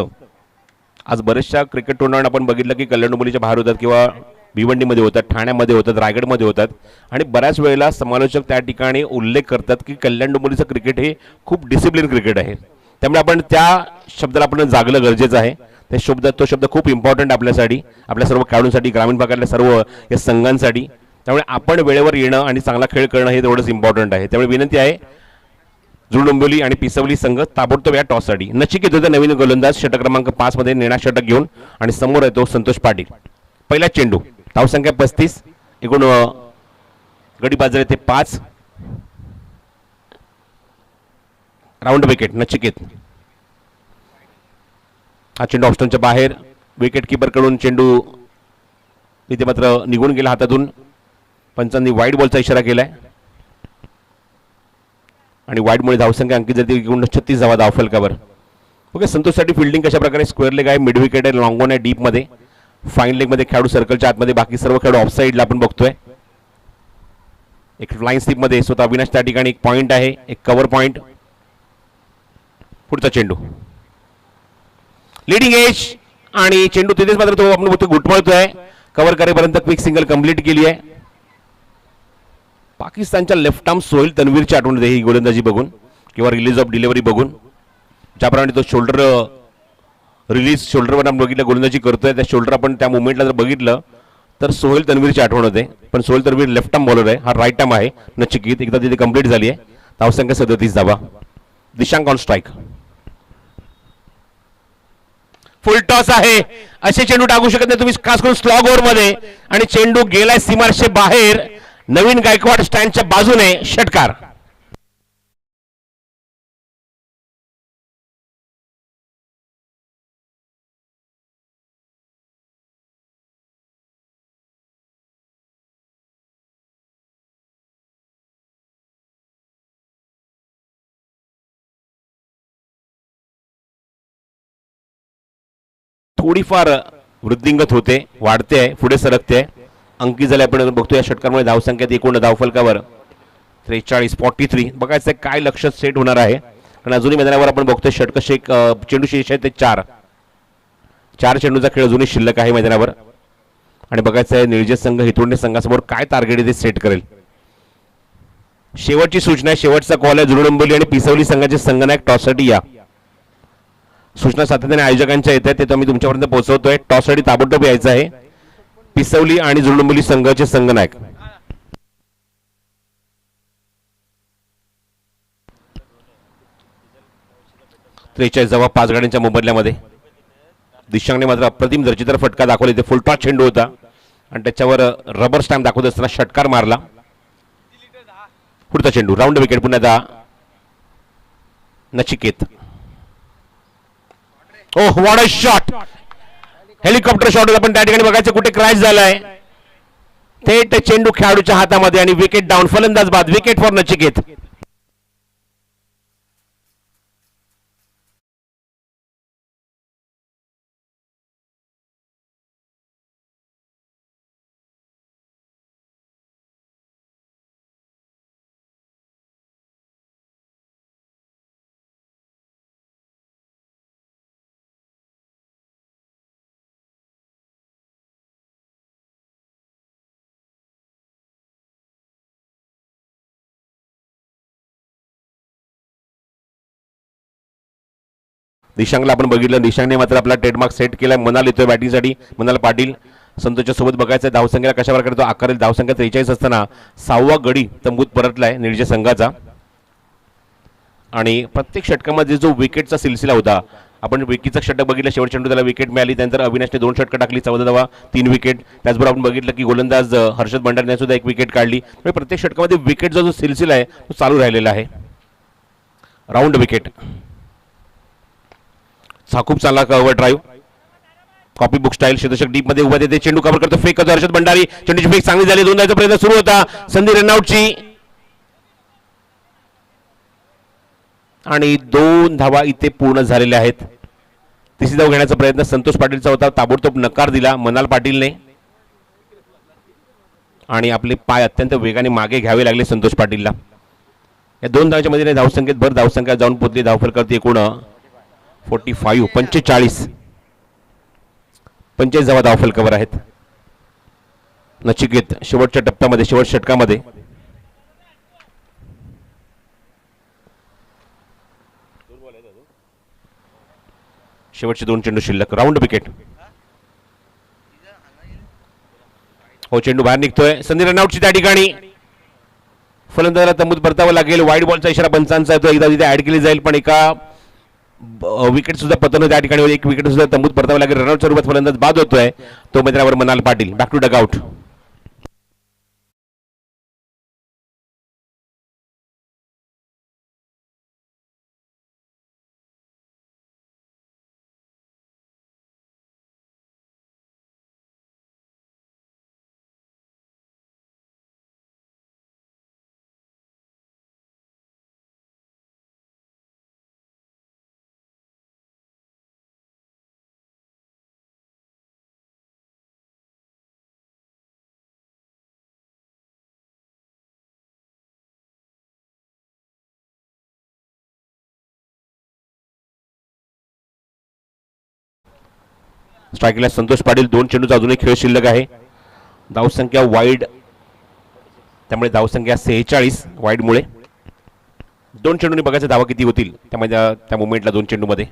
आज बरेचशा क्रिकेट टुर्नामेंट आपण बघितलं की कल्याण डोंबिवलीच्या बाहेर होतात किंवा भिवंडीमध्ये होतात, ठाण्यामध्ये होतात, रायगडमध्ये होतात. आणि बऱ्याच वेळेला समालोचक त्या ठिकाणी उल्लेख करतात की कल्याण डोंबिवलीचं क्रिकेट हे खूप डिसिप्लिन क्रिकेट आहे. त्यामुळे आपण त्या शब्दाला आपण जागलं गरजेचं आहे. तो शब्द खूप इम्पॉर्टंट आपल्यासाठी, आपल्या सर्व खेळाडूंसाठी, ग्रामीण भागातल्या सर्व या संघांसाठी. त्यामुळे आपण वेळेवर येणं आणि चांगला खेळ करणं हे तेवढंच इम्पॉर्टंट आहे. त्यामुळे विनंती आहे जुळुंबली आणि पिसवली संघ ताबडतोब या टॉससाठी. नचिकेत होता नवीन गोलंदाज षटक क्रमांक 5 मध्ये निर्णायक षटक घेऊन आणि समोर येतो संतोष पाटील. पहिला चेंडू, धावसंख्या 35, एकूण गडी बाजार ते 5. Round wicket Nachiket. हा चेंडू ऑप्शनच्या बाहेर, विकेट किपर कडून चेंडू इथे मात्र निघून गेला हातातून. पंचांनी वाईट बॉलचा इशारा केलाय आणि वाईटमुळे धावसंख्या अंकित झाली 36 धावा धावफलकावर. ओके, संतोषसाठी फिल्डिंग कशा प्रकारे, स्क्वेअर लेग आहे, मिड विकेट आहे, लॉंग ऑन आहे, डीप मध्ये, फाईन लेग मध्ये खेळाडू सर्कलच्या आतमध्ये, बाकी सर्व खेळाडू ऑफ साईडला आपण बघतोय. एक फ्लाइंग स्लिपमध्ये स्वतः अविनाश त्या ठिकाणी एक पॉईंट आहे, एक कव्हर पॉईंट. पुढचा चेंडू लिडिंग एज आणि चेंडू तिथेच मात्र तो आपण गुटमळतोय. कव्हर करेपर्यंत क्विक सिंगल कंप्लीट केली आहे. पाकिस्तानच्या लेफ्ट आर्म सोहेल तन्वीरची आठवण देते ही गोलंदाजी बघून किंवा रिलीज ऑफ डिलिव्हरी बघून. ज्याप्रमाणे तो शोल्डर रिलीज शोल्डरवर आपण बघितलं गोलंदाजी करतोय, त्या शोल्डर आपण त्या मुवमेंटला जर बघितलं तर सोहेल तन्वीरची आठवण होते. पण Sohail Tanvir left arm bowler आहे, हा राईट आर्म आहे. नचिकेत एकदा तिथे कंप्लीट झाली आहे. धावसंख्या 37 धावा. Dishank on strike. Full toss आहे. असे चेंडू टाकू शकत नाही तुम्ही खास करून स्लॉग ओव्हर मध्ये. आणि चेंडू गेलाय सीमारेषे बाहेर. नवीन गायकवाड स्टँडच्या बाजूने षटकार. थोडीफार वृद्धिंगत होते, वाढते आहे, पुढे सरकते. अंकी झाले आपण बघतो या षटकारामुळे धावसंख्येत एकूण धावफलकावर 43-43. बघायचं काय लक्ष सेट होणार आहे, कारण अजूनही मैदानावर आपण बघतोय षटक चेंडू शेष आहे ते 4 चेंडूचा खेळ अजूनही शिल्लक आहे मैदानावर. आणि बघायचं आहे निळजे संघ हितोडणे संघासमोर काय टार्गेट ते सेट करेल. शेवटची सूचना आहे, शेवटचा कॉल आहे. जुळुंबोली आणि पिसवली संघाचे संघनायक टॉससाठी या. सूचना सातत्याने आयोजकांच्या येत आहेत, ते तर मी तुमच्यापर्यंत पोहोचवतोय. टॉससाठी ताबडतोब यायचं आहे. पिसवली आणि जुळुंबोली संघाचे संघनायक. जवळ 5 गाड्यांच्या मोबदल्यामध्ये दिशांगने मात्र अप्रतिम दर्जेदार फटका दाखवला. इथे फुलटॉस चेंडू होता आणि त्याच्यावर रबर स्टॅम्प दाखवत असताना षटकार मारला. पुढचा चेंडू राऊंड विकेट. पुन्हा Nachiket. Oh what a shot. Helicopter shot होता पण त्या ठिकाणी बघायचं कुठे क्रॅश झालाय. थेट चेंडू खेळाडूच्या हातामध्ये आणि विकेट डाऊन. फलंदाज बाद. Wicket for Nachiket. दिशांगला आपण बघितलं, दिशांगने मात्र आपला ट्रेडमार्क सेट केला. मनाल येतोय बॅटिंगसाठी. मनाल पाटील संतोषच्या सोबत बघायचं धावसंख्येला कशा प्रकारे तो आकारेल. धावसंख्या 43 असताना 6वा गडी तंबूत परतलाय निर्जय संघाचा. आणि प्रत्येक षटकामध्ये जो विकेटचा सिलसिला होता, आपण विकेटचा षटक बघितलं, शेवट चेंडू त्याला विकेट मिळाली. त्यानंतर अविनाशने 2 षटकं टाकली, 14 धावा, 3 विकेट. त्याचबरोबर आपण बघितलं की गोलंदाज हर्षद भंडारीने सुद्धा 1 विकेट काढली. प्रत्येक षटकामध्ये विकेटचा जो सिलसिला आहे तो चालू राहिलेला आहे. Round wicket. हा खूप चांगला cover drive, copy book style. शतक डीप मध्ये उभा येते, चेंडू कव्हर करतो, फेक करतो हर्षद भंडारी. चेंडूची फेक चांगली झाली. 2 धावाचा प्रयत्न सुरू होता. संधी रनआउटची आणि 2 धावा इथे पूर्ण झालेल्या आहेत. तिसरी धाव घेण्याचा प्रयत्न संतोष पाटीलचा होता, ताबडतोब नकार दिला मनाल पाटीलने आणि आपले पाय अत्यंत वेगाने मागे घ्यावे लागले संतोष पाटीलला. या 2 धावाच्या मध्ये धावसंख्येत भर धावसंख्या जाऊन पोहोचली. धावफलकावरती एकूण 45 धावा धावफलकावर आहेत. नचिकेत शेवटच्या टप्प्यामध्ये, शेवट षटकामध्ये शेवटचे 2 चेंडू शिल्लक. Round wicket. हो, चेंडू बाहेर निघतोय. संधी रनआउटची त्या ठिकाणी. फलंदाजाला तंबूत परतावं लागेल. वाईड बॉलचा इशारा पंचांचा तो एकदा तिथे ऍड केली जाईल, पण एका विकेट सुद्धा पतन त्या ठिकाणी. 1 विकेट सुद्धा तंबूत परतावं लागेल. रनआउटच्या रूपात फलंदाज बाद होतोय. तो मैदानावर Manal Patil. Back to dugout. स्ट्रायकिंगला संतोष पाटील. 2 चेंडूचा अजूनही खेळ शिल्लक आहे. धावसंख्या वाईड, त्यामुळे धावसंख्या 46 वाईडमुळे. 2 चेंडूंनी बघायचं धावा किती होतील त्यामध्ये त्या मुवमेंटला. 2 चेंडूमध्ये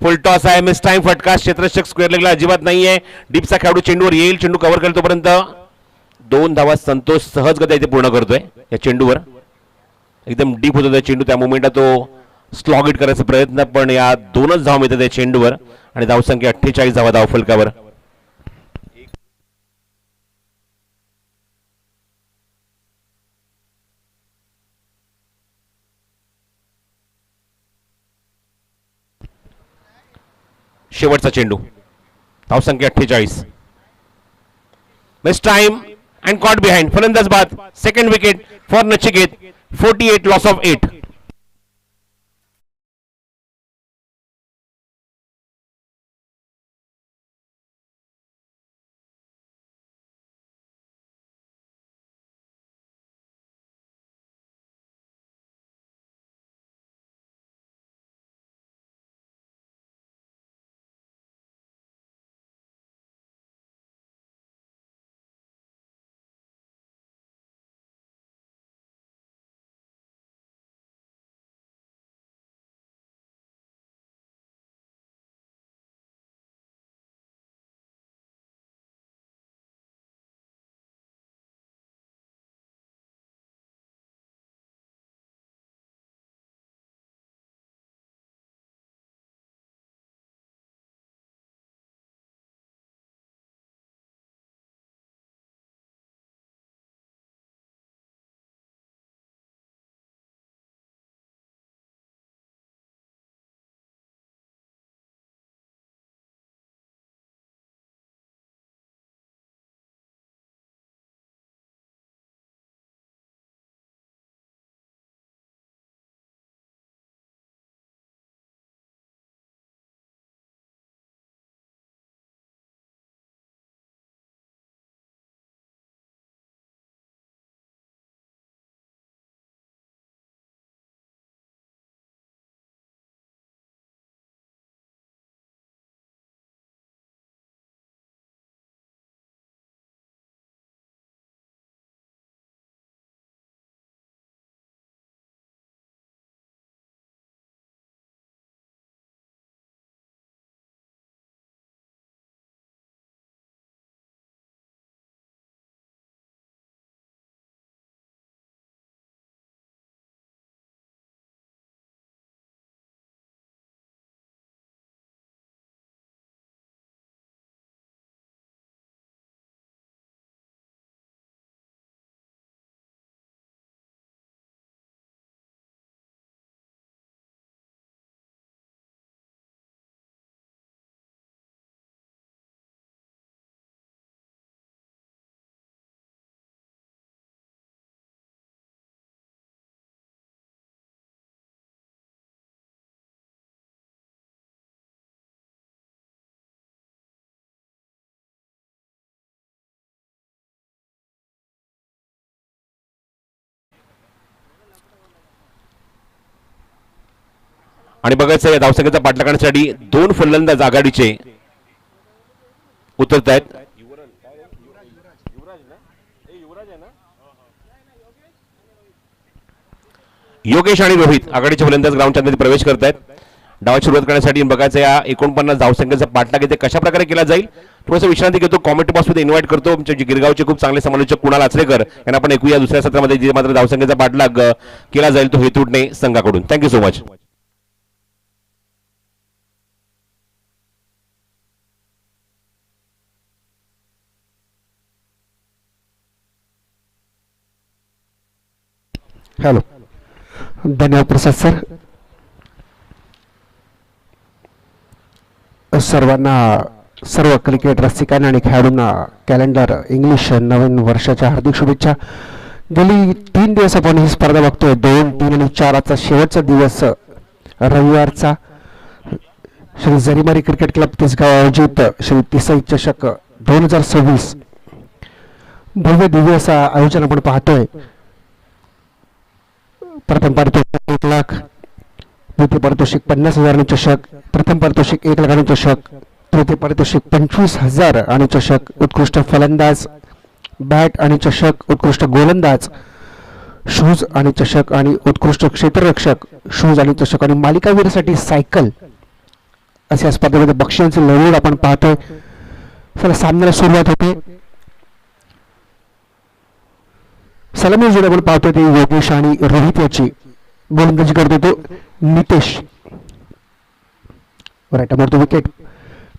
फुल टॉस आहे. मिस टाइम फटका. क्षेत्ररक्षक स्क्वेअर लेगला अजिबात नाही आहे. डीपचा खेळाडू चेंडूवर येईल, चेंडू कव्हर करेल तोपर्यंत 2 धावा संतोष सहजगत्या इथे पूर्ण करतोय या चेंडूवर. एकदम डीप होता त्या चेंडू, त्या मुवमेंटला तो स्लॉग इट करायचा प्रयत्न, पण या 2च धावा मिळतात त्या चेंडूवर आणि धावसंख्या 48 धावा धाव फलकावर. शेवटचा चेंडू, धावसंख्या 48. Miss time and caught behind. फलंदाज बाद. Second wicket for Nachiket. 48 loss of 8. आणि बघायचं या धावसंख्येचा पाठलाग करण्यासाठी 2 फलंदाज आघाडीचे उतरत आहेत. योगेश आणि रोहित आघाडीचे फलंदाज ग्राउंडच्या मध्ये प्रवेश करत आहेत. डावाची सुरुवात करण्यासाठी बघायचं या 49 धावसंख्येचा पाठलाग इथे कशा प्रकारे केला जाईल. थोडंसं विश्रांती घेतो. कॉमेंट्री बॉक्समध्ये इन्व्हाइट करतो आमच्या गिरगावचे खूप चांगले समालोचक कुणाल आचरेकर यांना आपण ऐकूया दुसऱ्या सत्रामध्ये जे मात्र धावसंख्येचा पाठलाग केला जाईल तो हेतूटणे संघाकडून. Thank you so much. हॅलो, धन्यवाद प्रसाद सर. सर्वांना, सर्व क्रिकेट रसिकांना आणि खेळाडूंना कॅलेंडर इंग्लिश नवीन वर्षाच्या हार्दिक शुभेच्छा. गेली 3 दिवस आपण ही स्पर्धा बघतोय. 2, 3 आणि 4 आजचा शेवटचा दिवस रविवारचा. श्री जरीमारी क्रिकेट क्लब तिसगाव आयोजित श्री तिसई चषक 2026 भव्य दिव्य असं आयोजन आपण पाहतोय. प्रथम पारितोषिक 1 लाख, द्वितीय पारितोषिक 50,000 चषक, प्रथम पारितोषिक 1 लाख चषक, तृतीय पारितोषिक 25,000 आणि चषक उत्कृष्ट फलंदाज, बॅट आणि चषक उत्कृष्ट गोलंदाज, शूज आणि चषक आणि उत्कृष्ट क्षेत्ररक्षक, शूज आणि चषक आणि मालिकावीरासाठी सायकल अशा स्पर्धेमध्ये बक्षिसांची लढत आपण पाहतोय. चला सामन्याला सुरुवात होते. सलामी जोडी आपण पाहतोय ते योगेश आणि रोहित याची. गोलंदाजी करतो तो नितेश. राईट मोठा विकेट.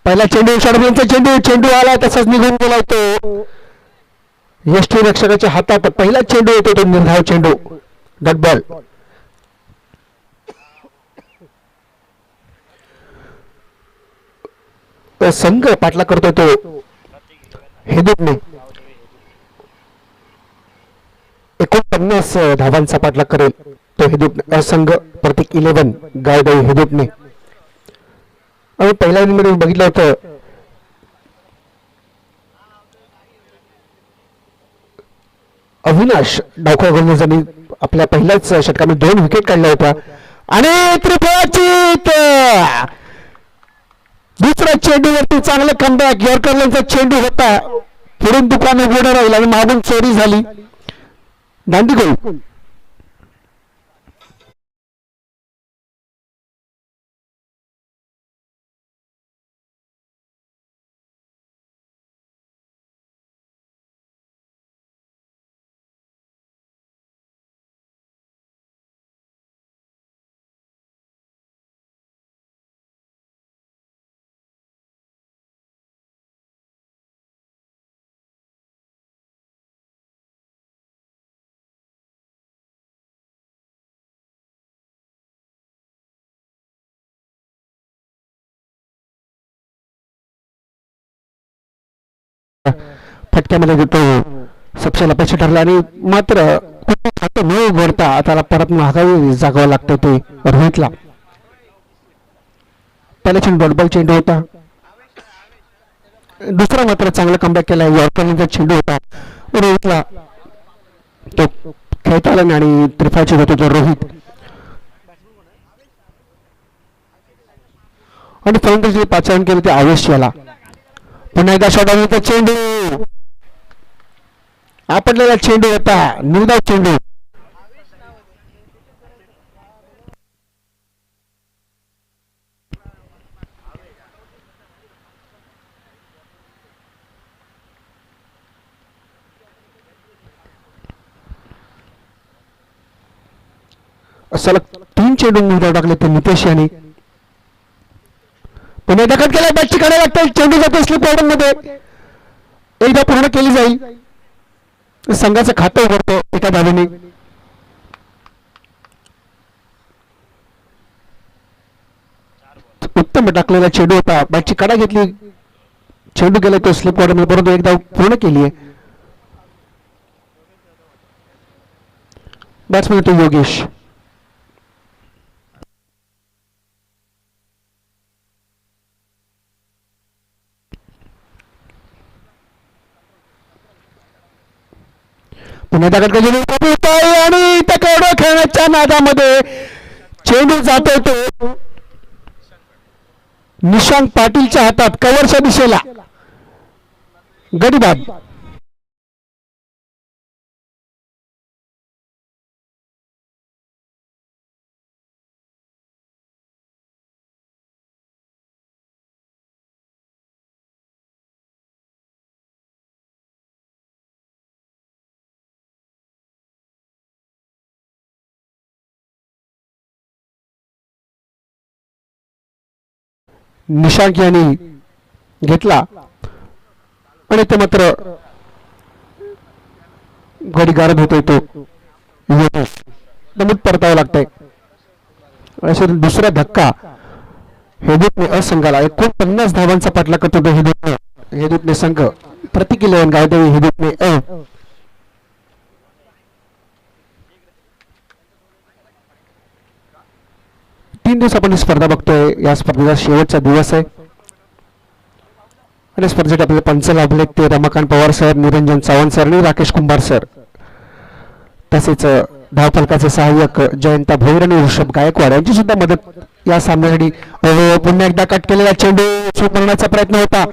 पहिला चेंडू षडयंत्र चेंडू आला तसाच निघून गेला तो यष्टी रक्षकाच्या हातात. पहिला चेंडू येतो तो निर्धाव चेंडू, डॉट बॉल. संघ पाठला करतोय तो हेदूतने. 49 धावांचा पाठलाग करेल तो हेदूत संघ. प्रतीक 11 गायदेव हेदूतने. आम्ही पहिल्या इनिंगमध्ये बघितलं होतं अविनाश डावखोर गोलंदाजांनी आपल्या पहिल्याच षटकामध्ये 2 विकेट काढल्या होत्या आणि त्रिफळाचीत. दुसऱ्या चेंडूवरती चांगलं कमबॅक. यॉर्करचा चेंडू होता, पुढून दुकान उघडं राहील आणि मागून चोरी झाली. दांडी गोल. फटक्यामध्ये देतो सपशेल अपेक्षा ठरला आणि मात्र खातं न उघडता त्याला परत महागाई जागावं लागतं ते रोहितला. पहिला चेंडू डॉट बॉल चेंडू होता. दुसरा मात्र चांगला कमबॅक केला. यॉर्करचा चेंडू होता रोहितला, तो खेळता आला नाही आणि त्रिफळाची होतो तो रोहित. आणि फलंदाजी पाचारण केलं ते आवेश याला. पुन्हा एकदा शॉट चेंडू, आपटलेला चेंडू होता, निर्धाव चेंडू. सलग 3 चेंडू निर्धाव टाकले ते नितेश यांनी. पुन्हा दखल केला, बॅटची काढायला लागते. चेंडू जातो स्लिप ऑर्डर मध्ये, एकदा पूर्ण केली जाईल. संघाचं खातं उघडतो एका धावेने. उत्तम टाकलेला चेंडू होता, बॅटची काढा घेतली, चेंडू गेला तो स्लिप ऑर्डर मध्ये, परंतु एकदा पूर्ण केली आहे. बॅट्समॅन तो योगेश. पुन्हा आणि त्या खेळण्याच्या नादामध्ये चेंडू जातोय तो निशांत पाटीलच्या हातात, कव्हरच्या दिशेला. गडीबाद. निशांक यांनी घेतला आणि ते मात्र गडी गारद होतोय तो नमूद परतावं लागतंय. अशा दुसरा धक्का हेदूतने असंघाला 49 धावांचा पाठलाग करतो हेदूतने संघ. प्रतीक 11 गावदेवी हेदूतने 3 दिवस आपण ही स्पर्धा बघतोय. या स्पर्धेचा शेवटचा दिवस आहे आणि स्पर्धेसाठी आपले पंच लाभले ते रमाकांत पवार सर, निरंजन सावंत सर आणि राकेश कुंभार सर. तसेच धावफलकाचे सहाय्यक जयंता भोईर आणि ऋषभ गायकवाड यांची सुद्धा मदत या सामन्यासाठी पुन्हा एकदा कट केलेला चेंडू चूक करण्याचा प्रयत्न होता,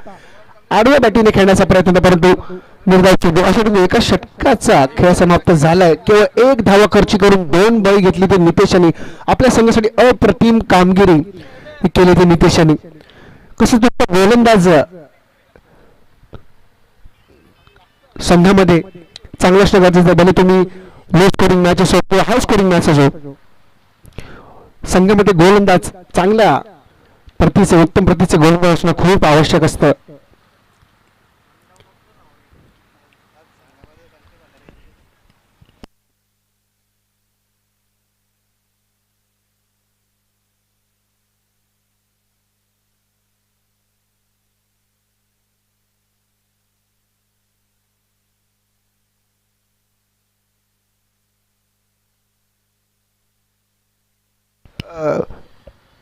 आडव्या बॅटीने खेळण्याचा प्रयत्न होता, परंतु निर्धाव चेंडू. अशा एका षटकाचा खेळ समाप्त झालाय. केवळ एक धावा खर्ची करून 2 बळी घेतली ते नितेश यांनी. आपल्या संघासाठी अप्रतिम कामगिरी केली ते नितेश यांनी. कसं तुमचा गोलंदाज संघामध्ये चांगलं असणं गरजेचं आहे. भले तुम्ही लो स्कोरिंग मॅच असो किंवा हाय स्कोरिंग मॅच असो, संघामध्ये गोलंदाज चांगल्या प्रतीचे उत्तम प्रतीचे गोलंदाज असणं खूप आवश्यक असतं.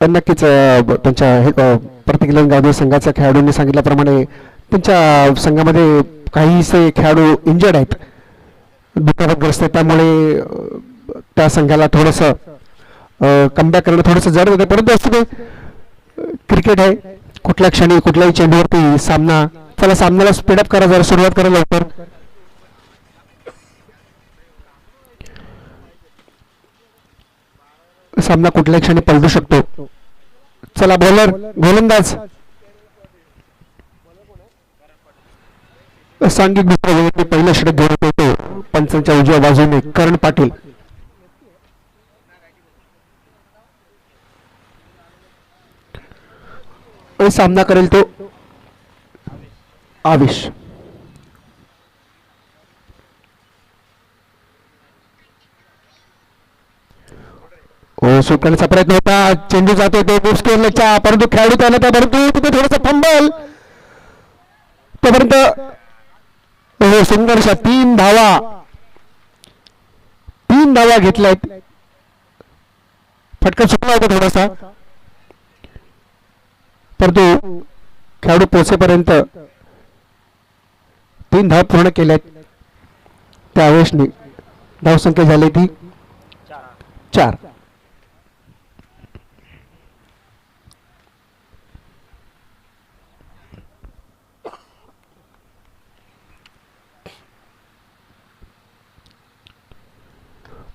नक्कीच त्यांच्या प्रतिक्रिया गावदेवी संघाच्या खेळाडूंनी सांगितल्याप्रमाणे त्यांच्या संघामध्ये काहीसे खेळाडू इंजर्ड आहेत, दुखापतग्रस्त आहेत, त्यामुळे त्या संघाला थोडंसं कमबॅक करणं थोडंसं जड होतं. परंतु असं ते क्रिकेट आहे, कुठल्या क्षणी कुठल्याही चेंडूवरती सामना. चला सामन्याला स्पीडअप करा, जरा सुरुवात करा लवकर. सामना कुठल्याही क्षणी पलटू शकतो. चला बॉलर गोलंदाज सांघिक दुसरा पहिलं षटक घेऊन येतो पंचांच्या उजव्या बाजूने करण पाटील. सामना करेल तो आवेश. सुटण्याचा प्रयत्न होता, चेंडू जातो तो गोष्टीच्या, परंतु खेळाडू त्याला त्या, परंतु तिथे थोडंसं फंबल. तोपर्यंत सुंदरशा 3 धावा घेतल्यात. फटका चुकला होता थोडासा, परंतु खेळाडू पोहोचेपर्यंत 3 धावा पूर्ण केल्यात. त्यावेळेस धावसंख्या झाली ती 4.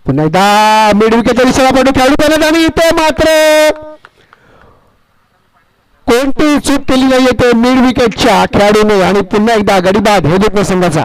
पुन्हा एकदा मिड विकेटच्या दिशेला पडून खेळाडू करण्यात, आणि इथे मात्र कोणती चूक केली नाहीये ते मिड विकेटच्या खेळाडूने, आणि पुन्हा एकदा गडीबाद हे दुसऱ्या संघाचा.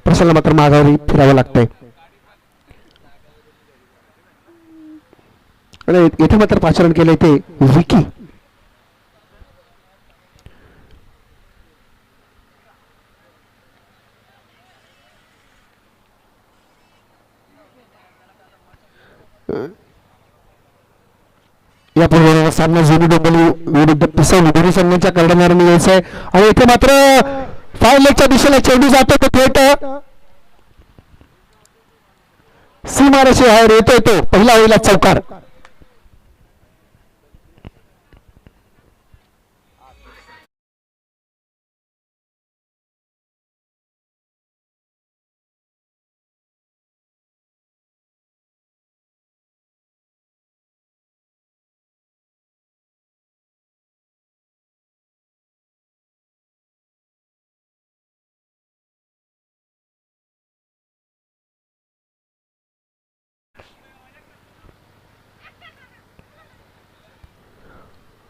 प्रसन्न मात्र माघारी फिरावं लागतंय. इथे मात्र पाचारण केलंय ते विकी. यापूर्वी सामना जुनी डोंबोली विरुद्ध पिसवली दोन्ही संघांच्या कर्णधारांनी यायचं आहे, आणि इथे मात्र फाऊल लेगच्या दिशेला चेंडू जातो तो थेट सीमारेषे बाहेर येतोय, तो पहिला होईला चौकार.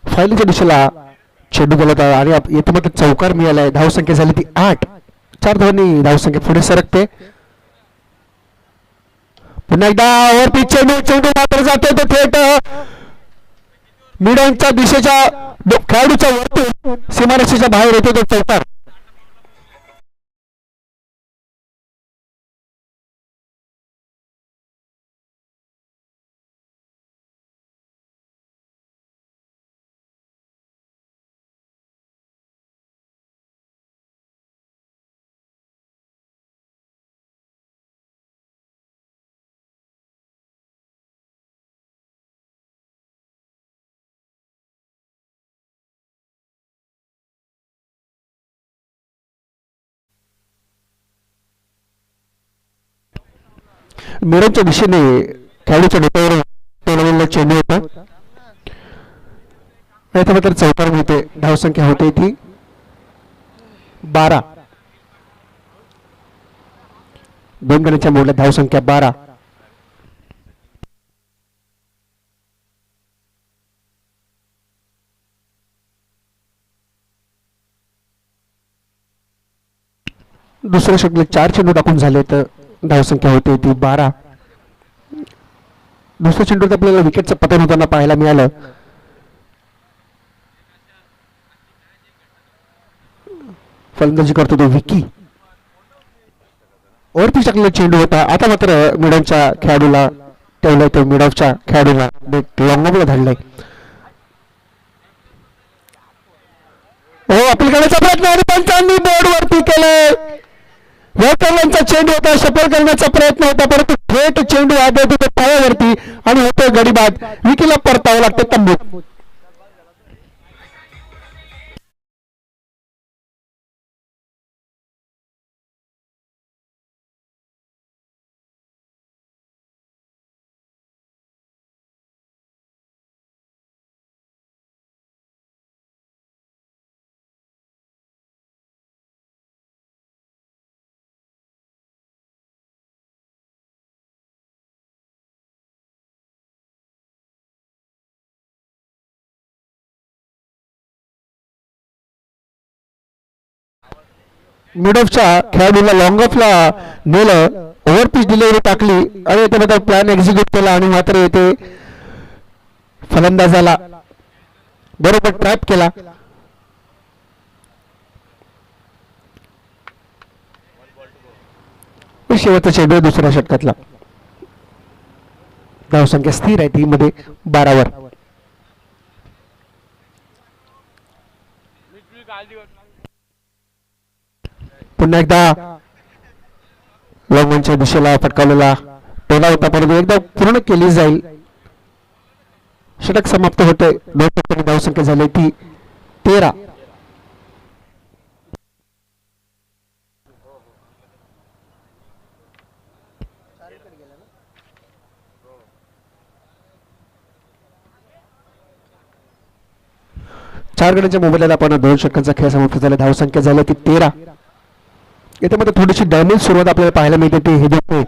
फायलीच्या दिशेला चेंडू गेला होता, आणि येथे मात्र चौकार मिळालाय. धावसंख्या झाली ती 8. 4 धावांनी धावसंख्या पुढे सरकते. पुन्हा एकदा वरती चेंडू चेंडू मात्र जातो तो थेट मिडॉनच्या दिशेच्या खेळाडूच्या वरती सीमारेषेच्या बाहेर येतो तो चौकार. मिडॉनच्या दिशेने खेळाडूच्या डोक्यावर टोलवलेला चेंडू होता. मात्र चौकार मिळते. धावसंख्या होते ती 12. 2 गणाच्या मोडला धावसंख्या 12. दुसऱ्या षटकात 4 चेंडू टाकून झाले तर धावसंख्या होते ती 12. दुसऱ्या चेंडूत आपल्याला विकेटचं पतन होताना पाहायला मिळालं. फलंदाजी करतो तो विकी. वरती टाकलेला चेंडू होता. आता मात्र मिडॉनच्या खेळाडूला ठेवलंय तो मिडॉनच्या खेळाडूला लॉंगॉफला धाडलंय. हो अपील करण्याचा प्रयत्न आणि पंचांनी बोर्ड वरती केलाय. वॉकरचा चेंडू होता. सफल करण्याचा प्रयत्न होता परंतु थेट चेंडू आदळतो तो पायावरती आणि होतोय गडीबाद. विकीला परतावं लागतं तंबूत. मिडऑफच्या खेळाडूला लॉंग ऑफला नेलं. ओव्हर पिच डिलिव्हरी टाकली आणि याच्याबद्दल प्लॅन एक्झिक्यूट केला आणि मात्र येथे फलंदाजाला बरोबर ट्रॅप केला. शेवटचा चेंडू दुसऱ्या षटकातला. धावसंख्या स्थिर आहे ती मध्ये 12 वर. पुन्हा एकदा लॉंगॉनच्या दिशेला फटकावलेला टोला होता परंतु एकदा पूर्ण केली जाईल. षटक समाप्त होते. 2 षटकांनी धावसंख्या झाली ती 13. चार गणांच्या मोबाईलला आपण 2 षटकांचा खेळ समाप्त झाला. धावसंख्या झाली ती 13. येथे मात्र थोडीशी डॅमेज सुरुवात आपल्याला पाहायला मिळते. ती हेदूतने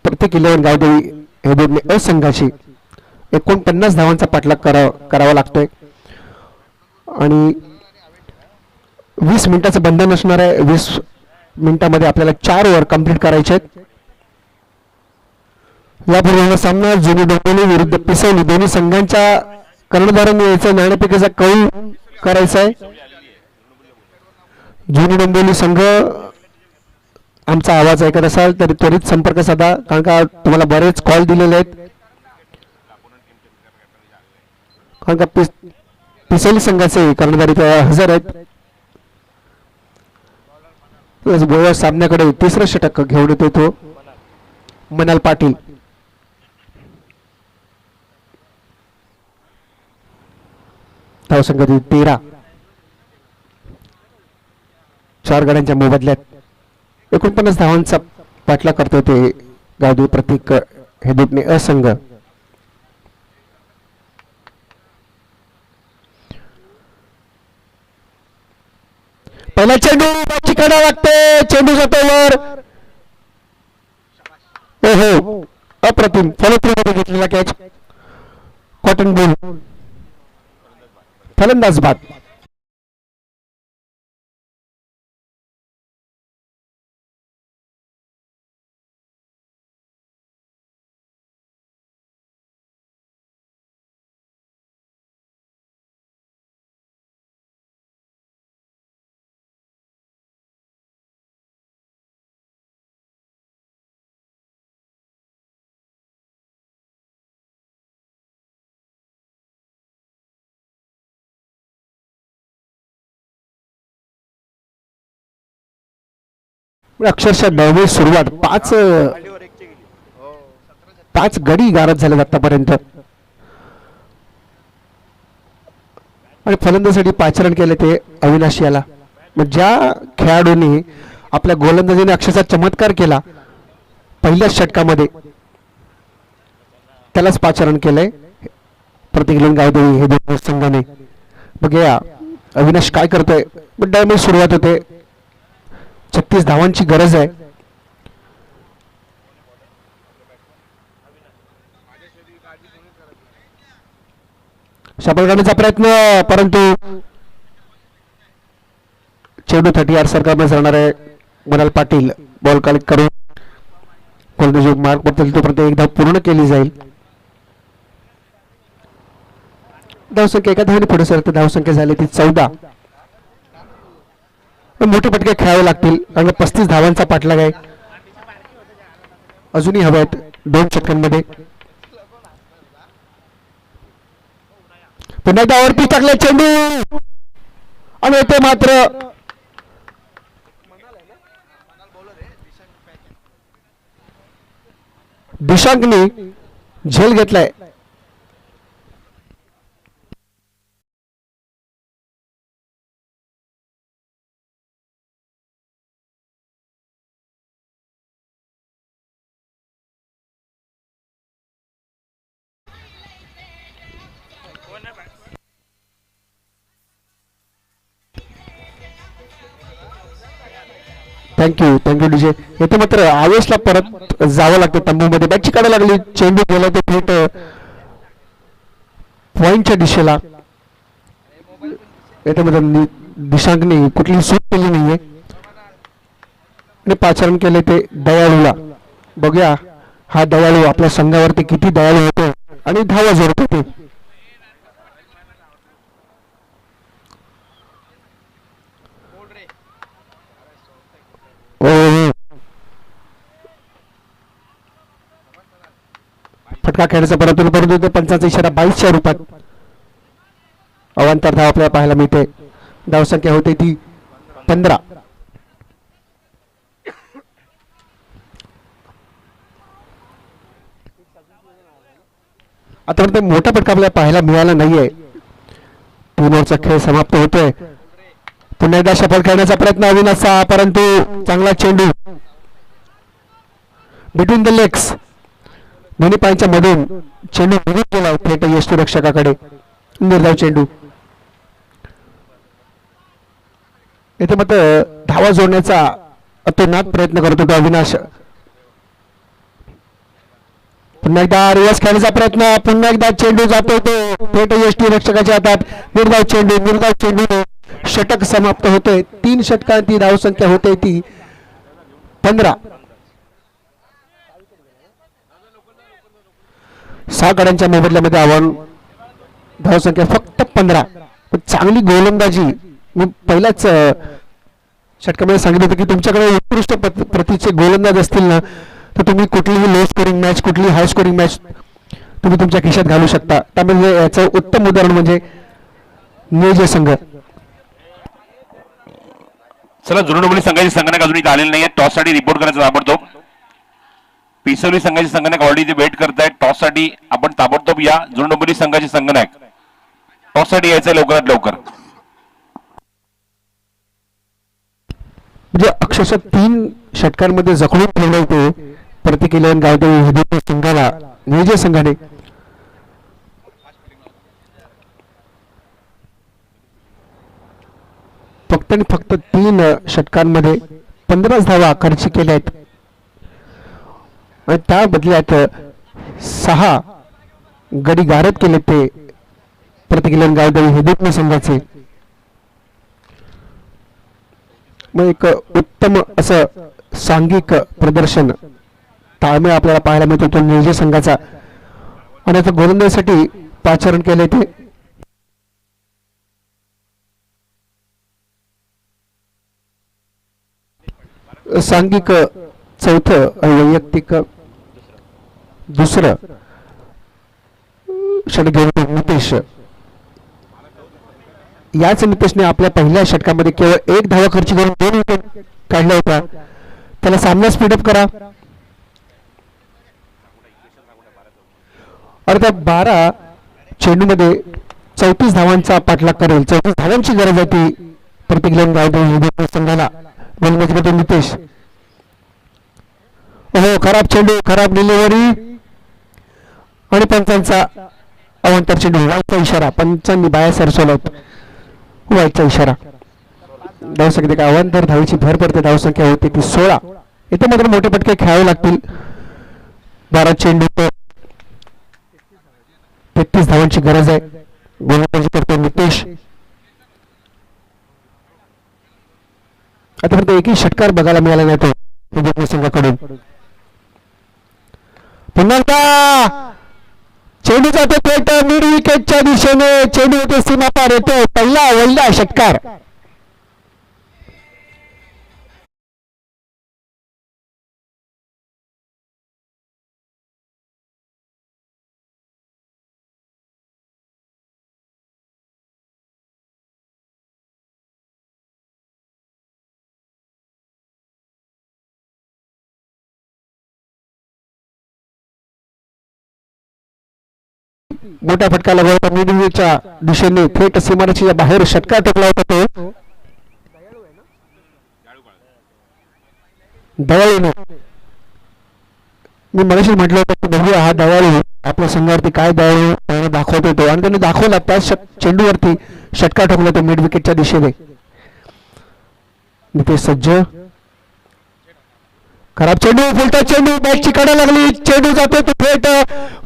प्रत्येक 11 गावदेवी हेदूतने असंघाशी 49 धावांचा पाठलाग करावा लागतोय आणि 20 मिनिटाचं बंधन असणार आहे. 20 मिनिटांमध्ये आपल्याला 4 ओव्हर कंप्लीट करायचे आहेत. यापूर्वी सामना जुनी डोंबिवली विरुद्ध पिसवली दोन्ही संघांच्या कर्णधारांनी याचा नाणेफेकीचा कौल करायचा आहे. जुनी डोंबिवली संघ आमचा आवाज ऐकत असाल तरी त्वरित संपर्क साधा कारण का तुम्हाला बरेच कॉल दिलेले आहेत. कारण का पिसवली संघाचे कर्णधार हजर आहेत. गोवा सामन्याकडे तिसरं षटक घेऊन येतो तो मनाल पाटील. धावसंख्या 13. 4 गड्यांच्या मोबदल्यात 49 धावांचा पाठला करतो ते गावदेवी प्रतीक हेदूतने असंघ. पहिला चेंडू चिकाडा लागते. चेंडू जातो वर. हो अप्रतिम फॉलोथ्रू मध्ये घेतलेला कॅच. कॉटन बॉल फलंदाज बाद. अक्षरशः नवी सुरुवात. पाच गडी गारद झाले आतापर्यंत आणि फलंदाजीसाठी पाचारण केले ते अविनाश याला. मग ज्या खेळाडूंनी आपल्या गोलंदाजीने अक्षरशः चमत्कार केला पहिल्याच षटकामध्ये त्यालाच पाचारण केलंय प्रतिगिलन गावदेवी हे दोन संघाने. बघूया अविनाश काय करतोय. डॅमेज सुरुवात होते. 36 धावांची गरज आहे. शाबल करण्याचा प्रयत्न परंतु चेंडू 30 सरकारमध्ये जाणार आहे. मनाल पाटील बॉल कलेक्ट करून गोलंदाजी मार्क पडतील तोपर्यंत एक धाव पूर्ण केली जाईल. धावसंख्या एका धावाने पुढे सरते. धावसंख्या झाली ती 14. मोठे पटके खेळावे लागतील कारण 35 धावांचा पाठलाग आहे. अजूनही हवे आहेत 2 षटकांमध्ये. पुन्हा एकदा वरती टाकले चेंडू आणि येथे मात्र दिशांकनी झेल घेतलाय. Thank you DJ. येथे मात्र आवेशला परत जावं लागतं तंबूमध्ये. बॅटची काढायला लागली. चेंडू गेला ते थेट पॉइंटच्या दिशेला. येथे मात्र दिशांकने कुठली सूट केली नाहीये आणि पाचारण केले ते दयाळूला. बघूया हा दयाळू आपल्या संघावरती किती दयाळू होतो आणि धावा जोडत होते. फटका खेळायचा परंतु ते पंचांचा इशारा 22च्या रूपात अवांतर धाव आपल्याला पाहायला मिळते. धावसंख्या होते ती 15. आतापर्यंत मोठा फटका आपल्याला पाहायला मिळाला नाहीये. 3 ओव्हरचा खेळ समाप्त होतोय. पुन्हा एकदा शफल खेळण्याचा प्रयत्न अविनाशचा परंतु चांगला चेंडू बिटवीन द लेग्स. दोन्ही पायांच्या मधून चेंडू निघून गेला थेट यष्टीरक्षकाकडे. निर्धाव चेंडू. येथे मात्र धावा जोडण्याचा अतोनात प्रयत्न करत होता अविनाश. पुन्हा एकदा रिवर्स खेळण्याचा प्रयत्न. पुन्हा एकदा चेंडू जातो तो थेट यष्टीरक्षकाच्या हातात. निर्धाव चेंडू षटक समाप्त होते. 3 षटकांची धावसंख्या होते ती 15. 6 गड्यांच्या मोबदल्यामध्ये आव्हान. धावसंख्या फक्त 15. चांगली गोलंदाजी. मी पहिल्याच षटकामध्ये सांगितलं होतं की तुमच्याकडे उत्कृष्ट प्रतीचे गोलंदाज असतील ना तर तुम्ही कुठलीही लो स्कोरिंग मॅच कुठलीही हाय स्कोरिंग मॅच तुम्ही तुमच्या खिशात घालू शकता. त्यामध्ये याचं उत्तम उदाहरण म्हणजे नियोजन संघ. चला जुळणमुली संघाची संगणक अजून इथे आलेलं नाहीये. टॉस साठी रिपोर्ट करायचं ताबडतोब. पिसवली संघाची संगणक ऑलरेडी वेट करतायत. टॉस साठी आपण ताबडतोब या. जुळणमुली संघाची संगणक टॉस साठी यायचं लवकरात लवकर. म्हणजे अक्षरशः 3 षटकांमध्ये जखडून ठेवले होते प्रतिकिलन गावदेवी हे संघाला नियोजन संघाने. फक्त आणि फक्त 3 षटकांमध्ये 15 धावा खर्च केल्या आहेत आणि त्या बदल्यात 6 गडी गारद केले ते प्रतिकिलन गावदेवी हे संघाचे. मग एक उत्तम असं सांघिक प्रदर्शन ताळमेळ आपल्याला पाहायला मिळतो तो नियोजन संघाचा. आणि आता गोलंदाजीसाठी पाचारण केले ते सांघिक 4थं वैयक्तिक 2रं षटक घेऊन नितेश. याच नितेशने आपल्या पहिल्या षटकामध्ये केवळ 1 धावा खर्च करून 2 विकेट काढल्या होत्या. त्याला सामना स्पीडअप करा. अर्धा 12 चेंडूमध्ये 34 धावांचा पाठलाग करेल. 34 धावांची गरज आहे ती प्रत्येक गोलंदाज संघाला. गोलंदाजी नितेश. हो, खराब चेंडू, खराब डिलिव्हरी आणि पंचांचा अवांतर चेंडू. वाईटचा इशारा, पंचांनी बाहेर सरसवला. वाईटचा इशारा. धावसंख्या का अवांतर धावेची भर पडते. धावसंख्या होते ती 16. इथे मात्र मोठे पटके खेळावे लागतील. 12 चेंडू 33 धावांची गरज आहे. गोलंदाजी करतो नितेश. आतापर्यंत एकही षटकार बघायला मिळाला नाही तो संघाकडून. पुन्हा एकदा चेंडू जातो थेट मिड विकेटच्या दिशेने. चेंडू होते सीमा पार येतो. पहिला वल्ला षटकार. मोठा फटका लागला होता मिडविकेटच्या दिशेने. थेट सीमारेषेच्या बाहेर षटकार टाकला होता तो दयाळूने. मी मगाशी म्हटलं होतं की बघूया हा दयाळू आपल्या संघावरती काय दयाळू दाखवत होतो, आणि त्याने दाखवला. त्याच चेंडूवरती षटकार टाकला होता मिड विकेटच्या दिशेने. नितेश सज्ज. खराब चेंडू, फुलटा चेंडू, बॅटची कडा लागली. चेंडू जातो तो थेट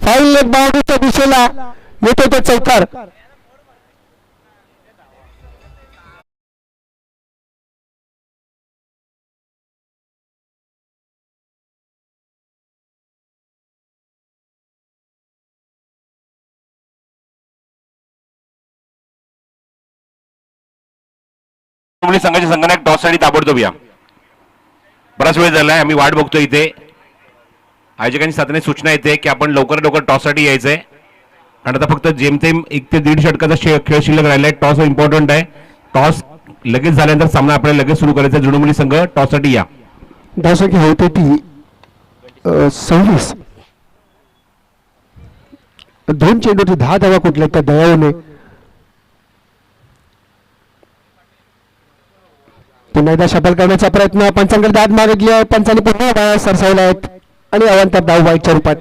फाऊल लेग बाउंड्रीच्या दिशेला. येतो तो चौकार. संघाचे संघनायक टॉससाठी ताबडतोब या. बराच वेळ झालाय, आम्ही वाट बघतोय इथे. आयोजकांची साथाने सूचना येते की आपण लवकर लवकर टॉससाठी यायचंय, कारण आता फक्त जेमतेम 1 ते 1.5 षटकाचा खेळ शिल्लक राहिलाय. टॉस इम्पॉर्टंट आहे. टॉस लगेच झाल्यानंतर सामना आपल्याला लगेच सुरू करायचा. जुडुमुली संघ टॉससाठी या. धावसंख्या होते ती 26. 2 चेंडूवरती 10 धावा कुठल्या त्या दयाळूने. पुन्हा एकदा शटल करण्याचा प्रयत्न. पंचांकडे दाद मागितली आहे. पंचांनी पुन्हा बाहेर सरसावले आहेत आणि अवांतर धाव वाईटच्या रूपात.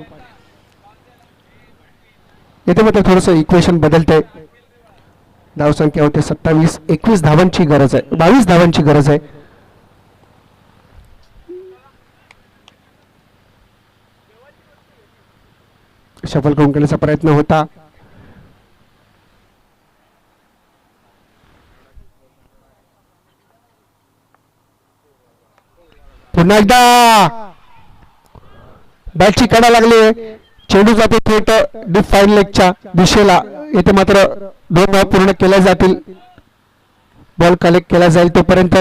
येथे मात्र थोडस इक्वेशन बदलते. धावसंख्या होते 27. 21 धावांची गरज आहे. 22 धावांची गरज आहे. शफल करून करण्याचा प्रयत्न होता. पुन्हा एकदा बॅटची कडा लागली. चेंडू जातो थेट डीप फाईन लेगच्या दिशेला. येथे मात्र 2 धावा पूर्ण केल्या जातील. बॉल कलेक्ट केला जाईल तोपर्यंत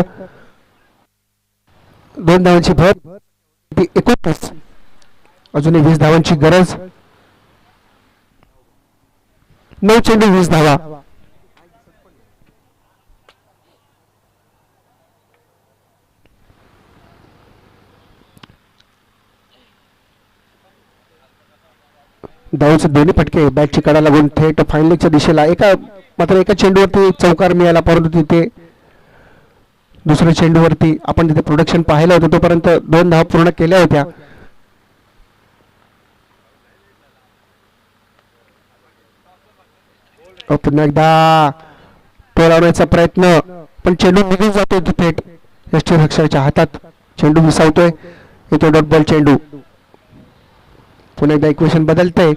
2 धावांची भर. 29. अजूनही 20 धावांची गरज. 9 चेंडू 20 धावा. धावचे दोन्ही फटके बॅटची कडा लागून थेट फाईन लेगच्या दिशेला. एका चेंडूवरती चौकार मिळाला, परंतु तिथे दुसऱ्या चेंडूवरती आपण तिथे प्रोडक्शन पाहायला होतं. तोपर्यंत 2 धावा पूर्ण केल्या होत्या. पुन्हा एकदा तो लावण्याचा प्रयत्न, पण चेंडू निघून जातो थेट यष्टीरक्षकाच्या हातात. चेंडू विसावतोय. येतो डॉट बॉल चेंडू. पुन्हा एकदा इक्वेशन बदलतंय.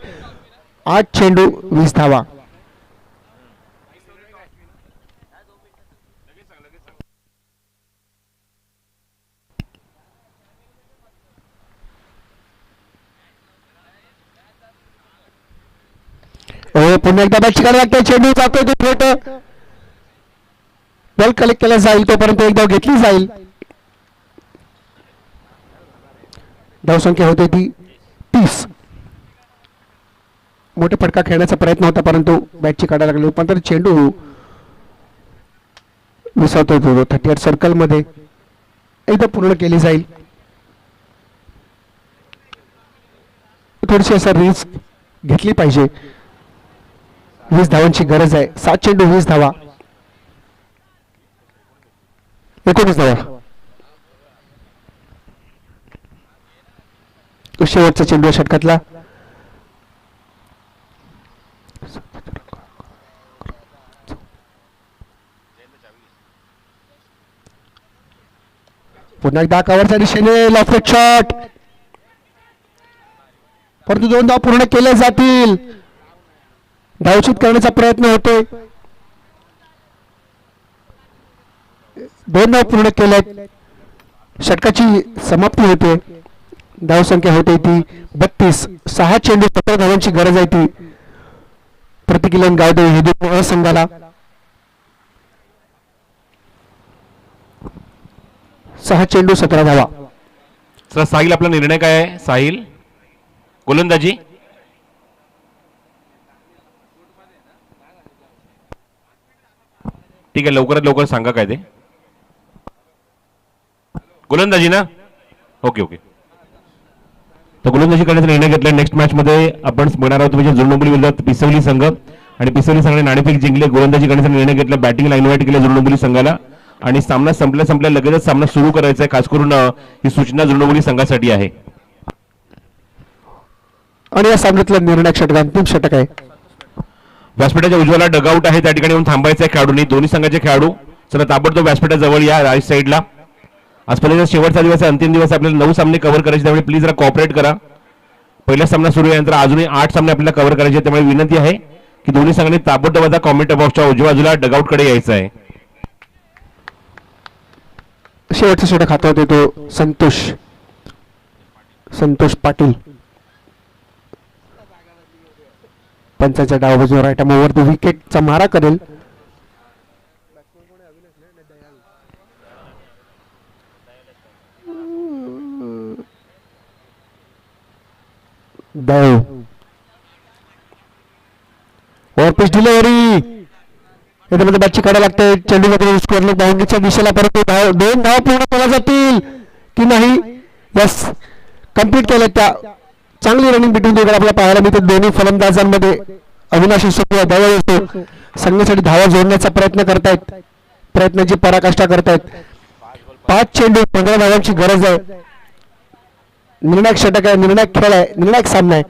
8 चेंडू 20 धावा. पुन्हा एकदा बॅटची कडा लागते. चेंडू जातोय तो थेट बॉल कलेक्ट केला जाईल तोपर्यंत एक धाव घेतली जाईल. धावसंख्या होते ती 30. मोठे फटका खेळण्याचा प्रयत्न होता, परंतु बॅटची काढा लागली. पण चेंडू विसरतो 38 सर्कल मध्ये. एकदा पूर्ण केली जाईल. थोडीशी असं रिस्क घेतली पाहिजे. 20 धावांची गरज आहे. 7 चेंडू 20 धावा, 19 धावा. तो शेवटचा चेंडू षटकातला. पुन्हा एकदा कव्हरच्या दिशेने लॉफ्टेड शॉट, परंतु 2 धाव पूर्ण केले जातील. धावचित करण्याचा प्रयत्न होतोय. 2 धाव पूर्ण केल्यात. षटकाची समाप्ती होते. धावसंख्या होते ती 32. 6 चेंडू 17 धावांची गरज आहे ती प्रतिकिलन गावदेव हेदू संघाला. 6 चेंडू 17 धावा. सर साहिल, आपला निर्णय काय आहे? साहिल गोलंदाजी. ठीक आहे, लवकरात लवकर सांगा काय ते. गोलंदाजी ना? Okay okay. तर गोलंदाजी करण्याचा निर्णय घेतला. नेक्स्ट मॅच मध्ये आपण बघणार आहोत म्हणजे जुळणबोली विरोधात पिसवली संघ, आणि पिसवली संघाने नाणेफेक जिंकले. गोलंदाजी करण्याचा निर्णय घेतला. बॅटिंगला इन्व्हाइट केले जुळणबोली संघाला, आणि सामना संपल्या लगेचच सामना सुरू करायचा आहे. खास करून ही सूचना जुळणबोली संघासाठी आहे. आणि या सामन्यातला निर्णायक षटक अंतिम षटक आहे. व्यासपीठाच्या उजव्याला डगआउट आहे, त्या ठिकाणी येऊन थांबायचं आहे खेळाडूंनी. दोन्ही संघाचे खेळाडू चला ताबडतोब व्यासपीठाजवळ या, राईट साईडला. आज स्पर्धेचा शेवटचा दिवस आहे, अंतिम दिवस. आपल्याला 9 सामने कव्हर करायचे, त्यामुळे प्लीज जरा कॉपरेट करा. पहिला सामना सुरू आहे, नंतर अजूनही 8 सामने आपल्याला कव्हर करायचे, त्यामुळे विनंती आहे की दोन्ही संघांनी ताबडतोब आता कॉमेंट बॉक्सच्या उजव्या बाजूला डगआउट कडे यायचं आहे. शेवटचा षटक हातात येतो संतोष पाटील. पंचाच्या डाव बाजूला राईट आर्मवर तो विकेटचा मारा करेल. डाव पिच डिलिव्हरी, याच्यामध्ये बॅटची काढा लागते. चेंडू मध्ये स्कोअरला बाउंड्रीच्या दिशेला परत 2 धाव पूर्ण केल्या जातील की नाही. यस, कम्प्लीट केलं. त्या चांगली रनिंग बिटवीन दोघांना आपल्याला पाहायला मिळते. दोन्ही फलंदाजांमध्ये अविनाशी सुप्रिया दयाळ येतो. संघासाठी धावा जोडण्याचा प्रयत्न करतायत, प्रयत्नाची पराकाष्ठा करतायत. 5 चेंडू 15 धावांची गरज आहे. निर्णायक षटक आहे, निर्णायक खेळ आहे, निर्णायक सामना आहे.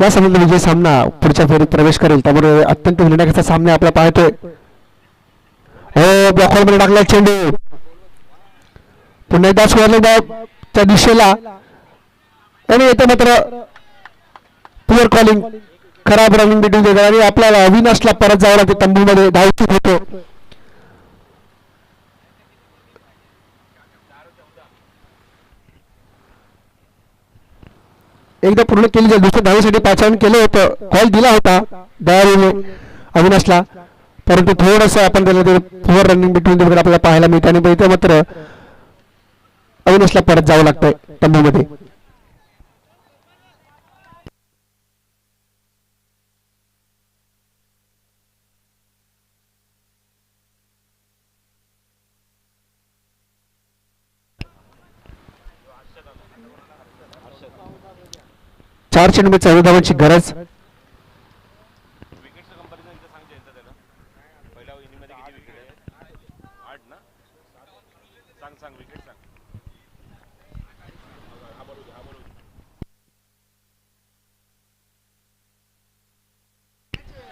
या सामन्यात विजय सामना पुढच्या फेरीत प्रवेश करेल, त्यामुळे अत्यंत निर्णायकाचा सामना आपला पाहतोय. हो, ब्लॉक मध्ये टाकला चेंडू. पुन्हा एकदा स्कोअरच्या दिशेला, आणि येते मात्र पुअर कॉलिंग, खराब रनिंग बिटवीन देतात, आणि आपल्याला अविनाशला परत जावं लागते. तंबूमध्ये धावचूक होतो. एकदा पूर्ण केली जाईल. दुसऱ्या धावेसाठी पाचारण केलं होतं, कॉल दिला होता दयाळूने अविनाशला, परंतु थोडस आपण त्याला ते पुअर रनिंग बिटवीन आपल्याला पाहायला मिळते, आणि इथे मात्र अविनाशला परत जावं लागतंय तंबूमध्ये. चार चेंडू 14 धावांची गरज.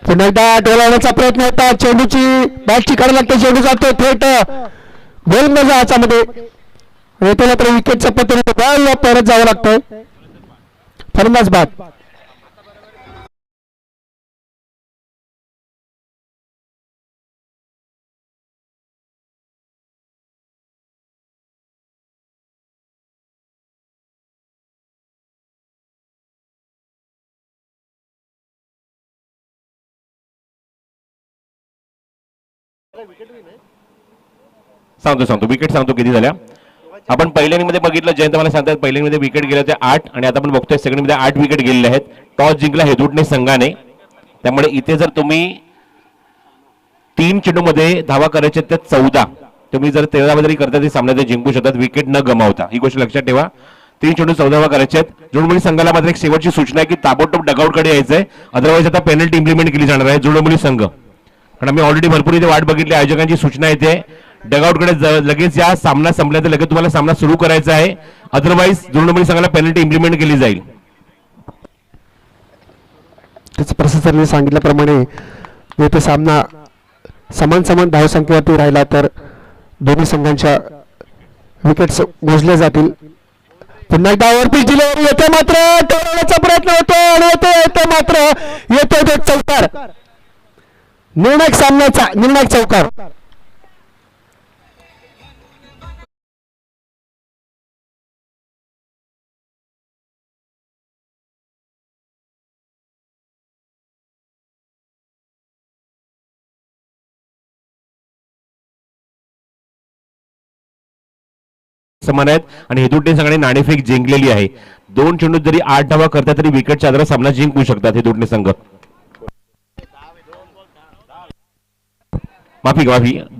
पुन्हा एकदा डोलावण्याचा प्रयत्न होता. चेंडूची बॅटची काढायला लागते. चेंडू जातो थेट गोलंदाज हातामध्ये. येथे मात्र विकेटचा पत्र बॉल परत जावं लागतंय. फलंदाज बाद. सांगतो विकेट सांगतो किती झाल्या. आपण पहिल्या मध्ये बघितलं, जयंत मला सांगतात पहिल्या मध्ये विकेट गेले होते 8, आणि आता आपण बघतोय सेकंड मध्ये 8 विकेट गेलेले आहेत. टॉस जिंकला हेदुटणे संघाने, त्यामुळे इथे जर तुम्ही 3 चेंडूमध्ये धावा करायच्या त्या 14. तुम्ही जर 13 धावा जरी करता ते सामन्यात जिंकू शकतात विकेट न गमावता. ही गोष्ट लक्षात ठेवा. 3 चेंडू 14 धावा करायच्या आहेत. जुळमुली संघाला मात्र एक शेवटची सूचना आहे की ताबडतोब डगआउट कडे यायचं आहे. अदरवाईज आता पेनल्टी इम्प्लिमेंट केली जाणार आहे जुळमुली संघ. कारण आम्ही ऑलरेडी भरपूर इथे वाट बघितली. आयोजकांची सूचना येते डगआउट कडे लगेच या. सामना संपल्यानंतर लगेच तुम्हाला सामना सुरू करायचा आहे. अदरवाईज जुळमुली संघाला पेनल्टी इम्प्लिमेंट केली जाईल. त्याच प्रशासनाने सांगितल्याप्रमाणे येथे सामना समान धावसंख्येवरती राहिला तर दोन्ही संघांच्या विकेट्स मोजल्या जातील. पुन्हा एकदा वरती जिल्ह्यावर येथे मात्र टोळण्याचा प्रयत्न होतो आणि येथे मात्र येतो तो चौकार. निर्णायक सामन्याचा निर्णायक चौकार. समान आहेत आणि हेदुटे संघाने नाणेफेक जिंकलेली आहे. 2 चेंडूत जरी 8 धावा करता तरी विकेटच्या आधारे सामना जिंकू शकतात हेदुटे संघ. माफी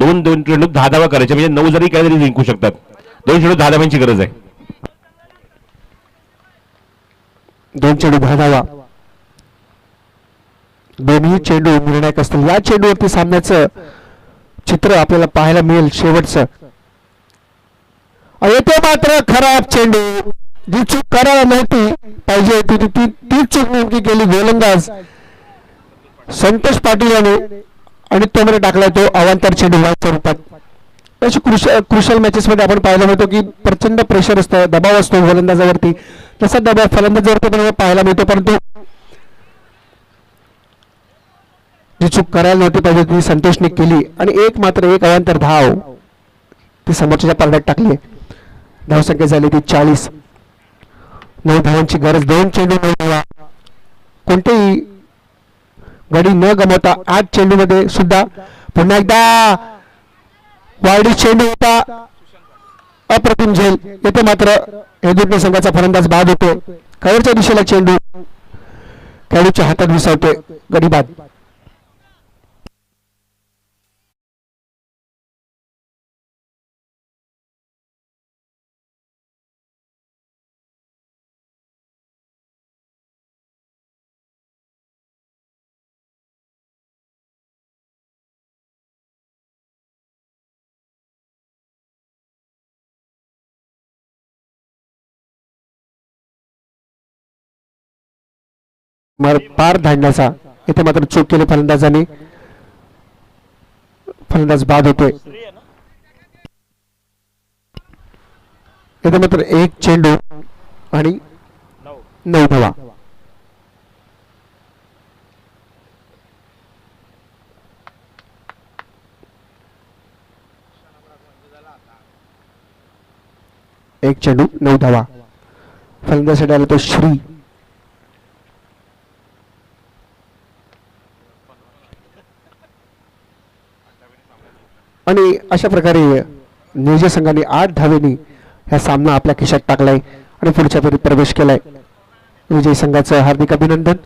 2 चेंडूत 10 धावा करायच्या म्हणजे 9 जरी केल्या तरी जिंकू शकतात. 2 चेंडूत 10 धावांची गरज आहे. 2 चेंडू 10 धावा. दोन्ही चेंडू निर्णायक असतील. या चेंडूवरती सामन्याचं चित्र आपल्याला पाहायला मिळेल शेवटचं. येथे मात्र खराब चेंडू. जी चूक करायला नव्हती पाहिजे ती चूक नेमकी केली गोलंदाज संतोष पाटील याने आणि तो मध्ये टाकलाय तो अवांतर चेंडू या स्वरूपात. अशी क्रुशल मॅचेस मध्ये आपण पाहायला मिळतो की प्रचंड प्रेशर असतं, दबाव असतो गोलंदाजावरती. तसा दबाव फलंदाजावरती पण पाहायला मिळतो. परंतु जी चूक करायला नव्हती पाहिजे ती संतोषने केली आणि एक अवांतर धाव ती समोरच्या पारड्यात टाकली. धावसंख्या झाली ती 40. 9 धावांची गरज. 2 चेंडू 9 धावा. कोणतेही गडी न गमावता 8 चेंडू मध्ये सुद्धा पुन्हा एकदा वायडी चेंडू होता. अप्रतिम झेल. येथे मात्र हेदुटे संघाचा फलंदाज बाद होतो. कव्हरच्या दिशेला चेंडू खेळाडूच्या हातात विसावतोय. गडी बाद. पार धाडण्याचा इथे मात्र चूक केली फलंदाजाने. फलंदाज बाद होतोय. इथे मात्र 1 चेंडू आणि 9 धावा. एक चेंडू 9 धावा. फलंदाजासाठी आला तो श्री. आणि अशा प्रकारे निळजे संघाने 8 धावेनी हा सामना आपल्या खिशात टाकलाय आणि पुढच्या फेरीत प्रवेश केलाय. विजयी संघाचं हार्दिक अभिनंदन.